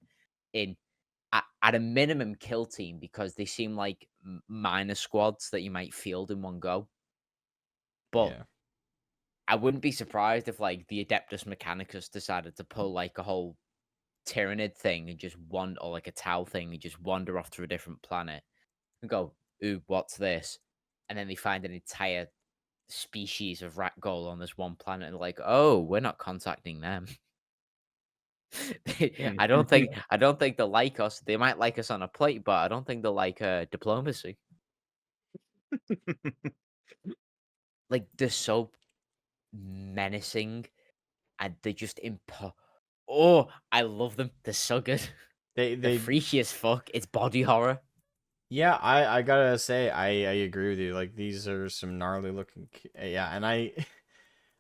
in at a minimum kill team, because they seem like minor squads that you might field in one go. But Yeah. I wouldn't be surprised if like the Adeptus Mechanicus decided to pull like a whole Tyranid thing and just wander, or like a Tau thing and just wander off to a different planet and go, "Ooh, what's this?" And then they find an entire species of rat ghoul on this one planet and like, "Oh, we're not contacting them." I don't think they'll like us. They might like us on a plate, but I don't think they'll like diplomacy. Like, they're so menacing, and they just oh, I love them. They're so good. They're They freaky as fuck. It's body horror. Yeah, I gotta say I agree with you. Like these are some gnarly looking. Yeah, and I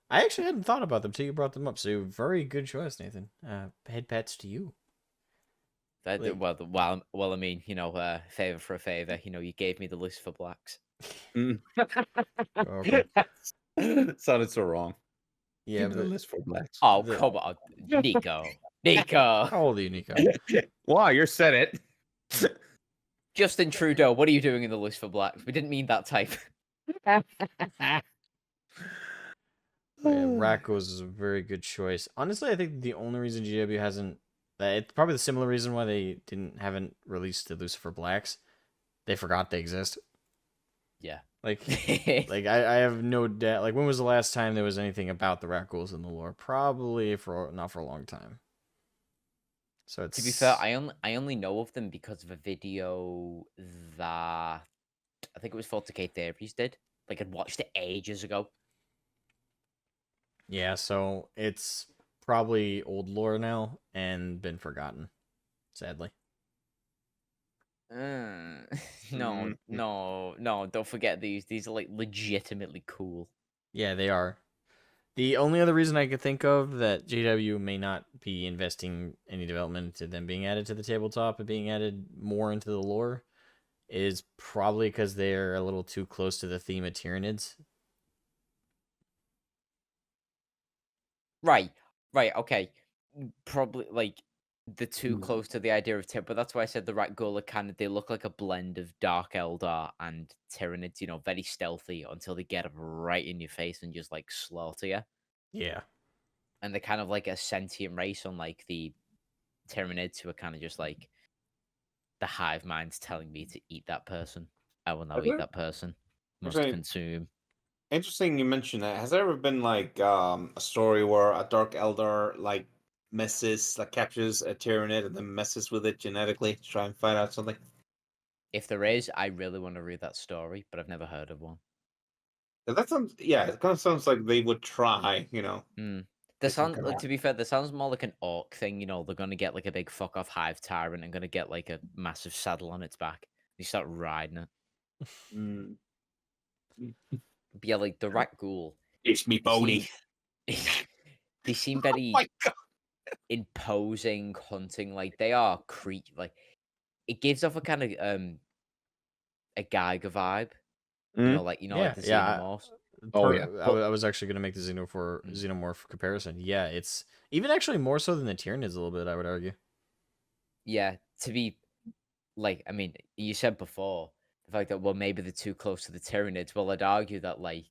I actually hadn't thought about them till you brought them up. So very good choice, Nathan. Head pats to you. Like, Well, I mean, favor for a favor. You gave me the Lucifer Blacks. okay. Sounded so wrong. Yeah, Give me the but list for blacks. Oh, come on, Nicho. Nicho. how old are you, Nico? Wow, you said it. Justin Trudeau, what are you doing in the Lucifer Blacks? We didn't mean that type. Yeah, Rakos is a very good choice. Honestly, I think the only reason GW hasn't, it's probably the similar reason why they haven't released the Lucifer Blacks. They forgot they exist. Yeah. Like I have no doubt. Like, when was the last time there was anything about the Rakos in the lore? Probably not for a long time. So it's, To be fair, I only know of them because of a video that I think it was 40k Theories did. Like, I'd watched it ages ago. yeah. So it's probably old lore now and been forgotten, sadly. No, don't forget these. These are like legitimately cool. Yeah, they are. The only other reason I could think of that JW may not be investing any development into them being added to the tabletop and being added more into the lore is probably because they're a little too close to the theme of Tyranids. Right, okay. Probably like they're too close to the idea of Tip, but that's why I said the Rat Ghoul are they look like a blend of Dark Eldar and Tyranids, very stealthy until they get up right in your face and just like slaughter you. Yeah. And they're kind of like a sentient race, unlike the Tyranids, who are kind of just like the hive mind's telling me to eat that person. I will now eat that person. Must Okay. consume. Interesting you mentioned that. Has there ever been like a story where a Dark Elder captures a Tyranid and then messes with it genetically to try and find out something? If there is, I really want to read that story, but I've never heard of one. That sounds, yeah, it kind of sounds like they would try, To be fair, that sounds more like an orc thing. They're gonna get like a big fuck off hive tyrant and gonna get like a massive saddle on its back. You start riding it. But yeah, like the Rat Ghoul. It's me pony. They seem very Oh my God. imposing, hunting. Like they are like it gives off a kind of a Geiger vibe. Like the xenomorphs. I was actually gonna make the xenomorph comparison. Yeah, it's even actually more so than the Tyranids a little bit, I would argue. Yeah, to be like, I mean, you said before the fact that maybe they're too close to the Tyranids. Well, I'd argue that like,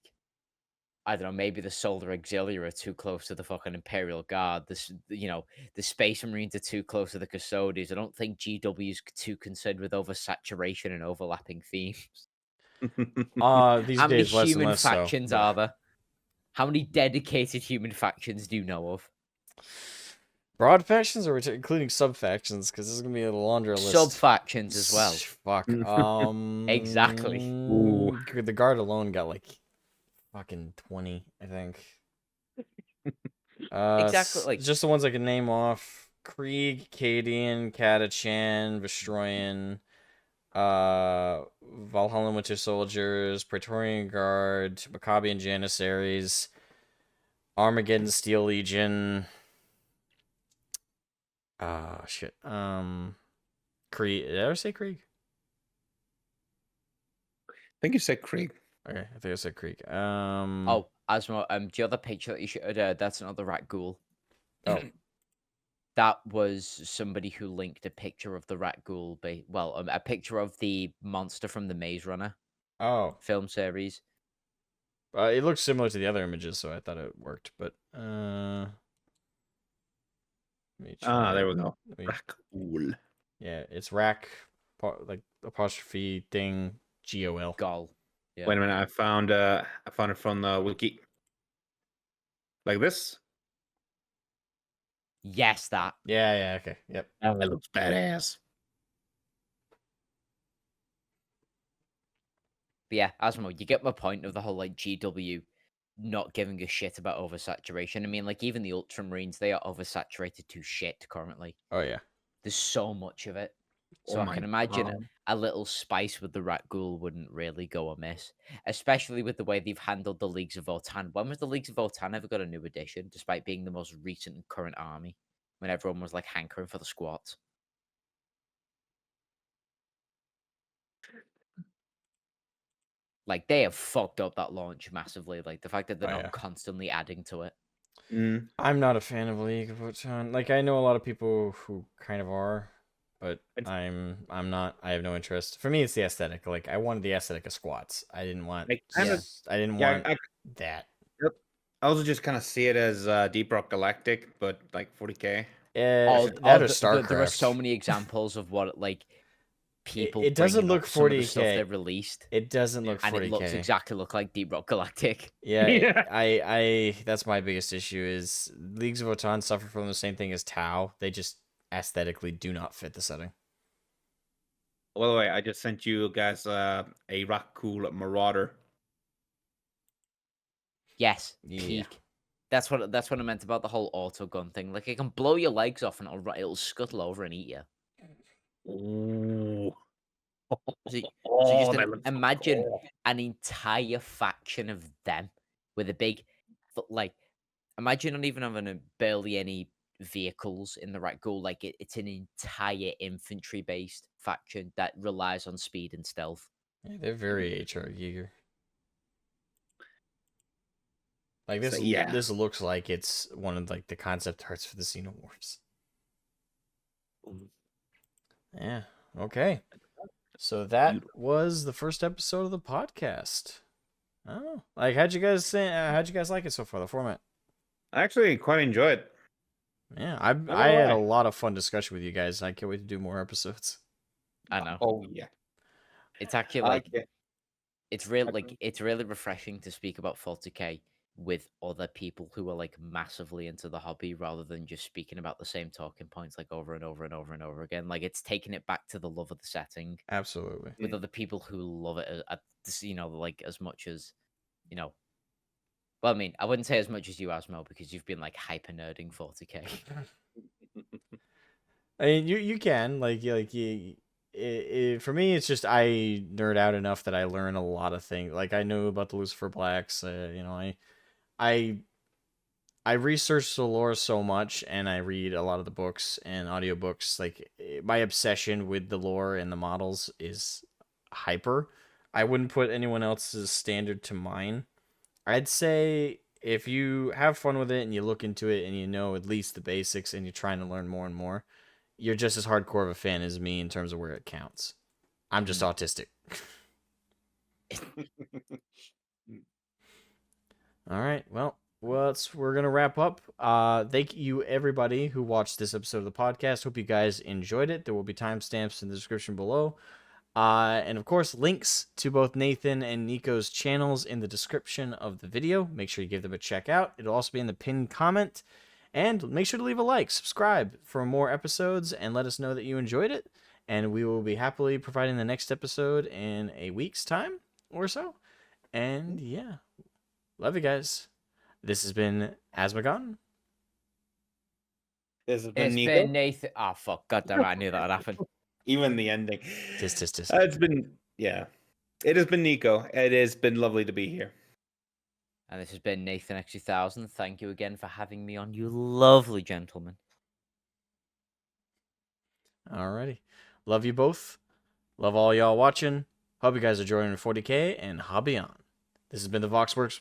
I don't know, maybe the Solar Auxiliary are too close to the fucking Imperial Guard. The Space Marines are too close to the Custodians. I don't think GW's too concerned with oversaturation and overlapping themes. These How many days, less and human less so, factions but- are there? How many dedicated human factions do you know of? Broad factions, or including sub factions, because this is gonna be a laundry list. Sub factions as well. Fuck. Exactly. The guard alone got like fucking 20, I think. Exactly, like- just the ones I can name off: Krieg, Cadian, Catachan, Vestroyan, Valhalla Winter Soldiers, Praetorian Guard, Maccabean Janissaries, Armageddon, Steel Legion. Shit. Krieg. Did I ever say Krieg? I think you said Krieg. Okay, I think I said Krieg. Oh, Asmo, do you have the picture that you showed? That's another rat ghoul. Oh. That was somebody who linked a picture of the rat ghoul, a picture of the monster from the Maze Runner Oh. film series. It looks similar to the other images, so I thought it worked. But let me try. There we go. Let me- Raccool. Yeah, it's rack, like apostrophe thing, GOL. Gol. Yeah. Wait a minute, I found it from the wiki. Like this? Yes, that. Yeah, okay. Yep. Oh, that looks badass. But yeah, Asmo, you get my point of the whole like GW not giving a shit about oversaturation. I mean, like even the Ultramarines, they are oversaturated to shit currently. Oh yeah. There's so much of it. So Oh I my can imagine God. a little spice with the rat ghoul wouldn't really go amiss, especially with the way they've handled the Leagues of Votann. When was the Leagues of Votann ever got a new edition, despite being the most recent and current army, when everyone was like hankering for the squats? Like they have fucked up that launch massively. Like the fact that they're Oh, not yeah. constantly adding to it. Mm. I'm not a fan of League of Votann. Like I know a lot of people who kind of are, but I'm not. I have no interest. For me, it's the aesthetic. Like I wanted the aesthetic of squats. I didn't want. I kinda- I didn't Yeah, want that. I also just kind of see it as Deep Rock Galactic, but like 40k. That or There are StarCraft. so many examples of what like people. It doesn't bringing look up some of the stuff 40K. they released, It doesn't look 40K. and it looks exactly like Deep Rock Galactic. Yeah, Yeah. I that's my biggest issue is Leagues of Votann suffer from the same thing as Tau. They just aesthetically do not fit the setting. By the way, I just sent you guys a Raccool Marauder. Yes, Yeah. peak. That's what I meant about the whole auto gun thing. Like it can blow your legs off and it'll scuttle over and eat you. Ooh. So Oh, just that looks so imagine cool. an entire faction of them with a big, like, imagine not even having barely any vehicles in the right goal. Like it's an entire infantry based faction that relies on speed and stealth. Yeah, they're very HR Yeager. Like this, So, yeah. this looks like it's one of like the concept arts for the Xenomorphs. Yeah. Okay. So that was the first episode of the podcast. Oh, like how'd you guys like it so far? The format? I actually quite enjoy it. Yeah, I had a lot of fun discussion with you guys. I can't wait to do more episodes. I know. Oh yeah. It's actually I like like it. it's real like it's really refreshing to speak about 40k with other people who are like massively into the hobby rather than just speaking about the same talking points like over and over and over and over again. Like it's taking it back to the love of the setting Absolutely. with other people who love it like as much as well, I mean, I wouldn't say as much as you, Asmo, because you've been like hyper nerding 40k. I mean, you can for me, it's just I nerd out enough that I learn a lot of things. Like I know about the Lucifer Blacks. I research the lore so much, and I read a lot of the books and audiobooks. Like my obsession with the lore and the models is hyper. I wouldn't put anyone else's standard to mine. I'd say if you have fun with it and you look into it and you know at least the basics and you're trying to learn more and more, you're just as hardcore of a fan as me in terms of where it counts. I'm just autistic. All right. Well, we're going to wrap up. Thank you, everybody who watched this episode of the podcast. Hope you guys enjoyed it. There will be timestamps in the description below. And of course, links to both Nathan and Nicho's channels in the description of the video. Make sure you give them a check out. It'll also be in the pinned comment. And make sure to leave a like, subscribe for more episodes, and let us know that you enjoyed it. And we will be happily providing the next episode in a week's time or so. And yeah, love you guys. This has been Asmogan. This has been It's Nicho. been Nathan. Oh fuck! God damn it! I knew that would happen. Even the ending. Tis. It's been, yeah. It has been Nicho. It has been lovely to be here. And this has been Nathan X2000. Thank you again for having me on, you lovely gentlemen. Alrighty. Love you both. Love all y'all watching. Hope you guys are enjoying 40K and hobby on. This has been the VoxWorks.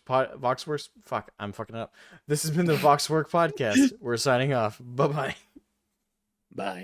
Fuck, I'm fucking up. This has been the VoxWork podcast. We're signing off. Bye-bye. Bye.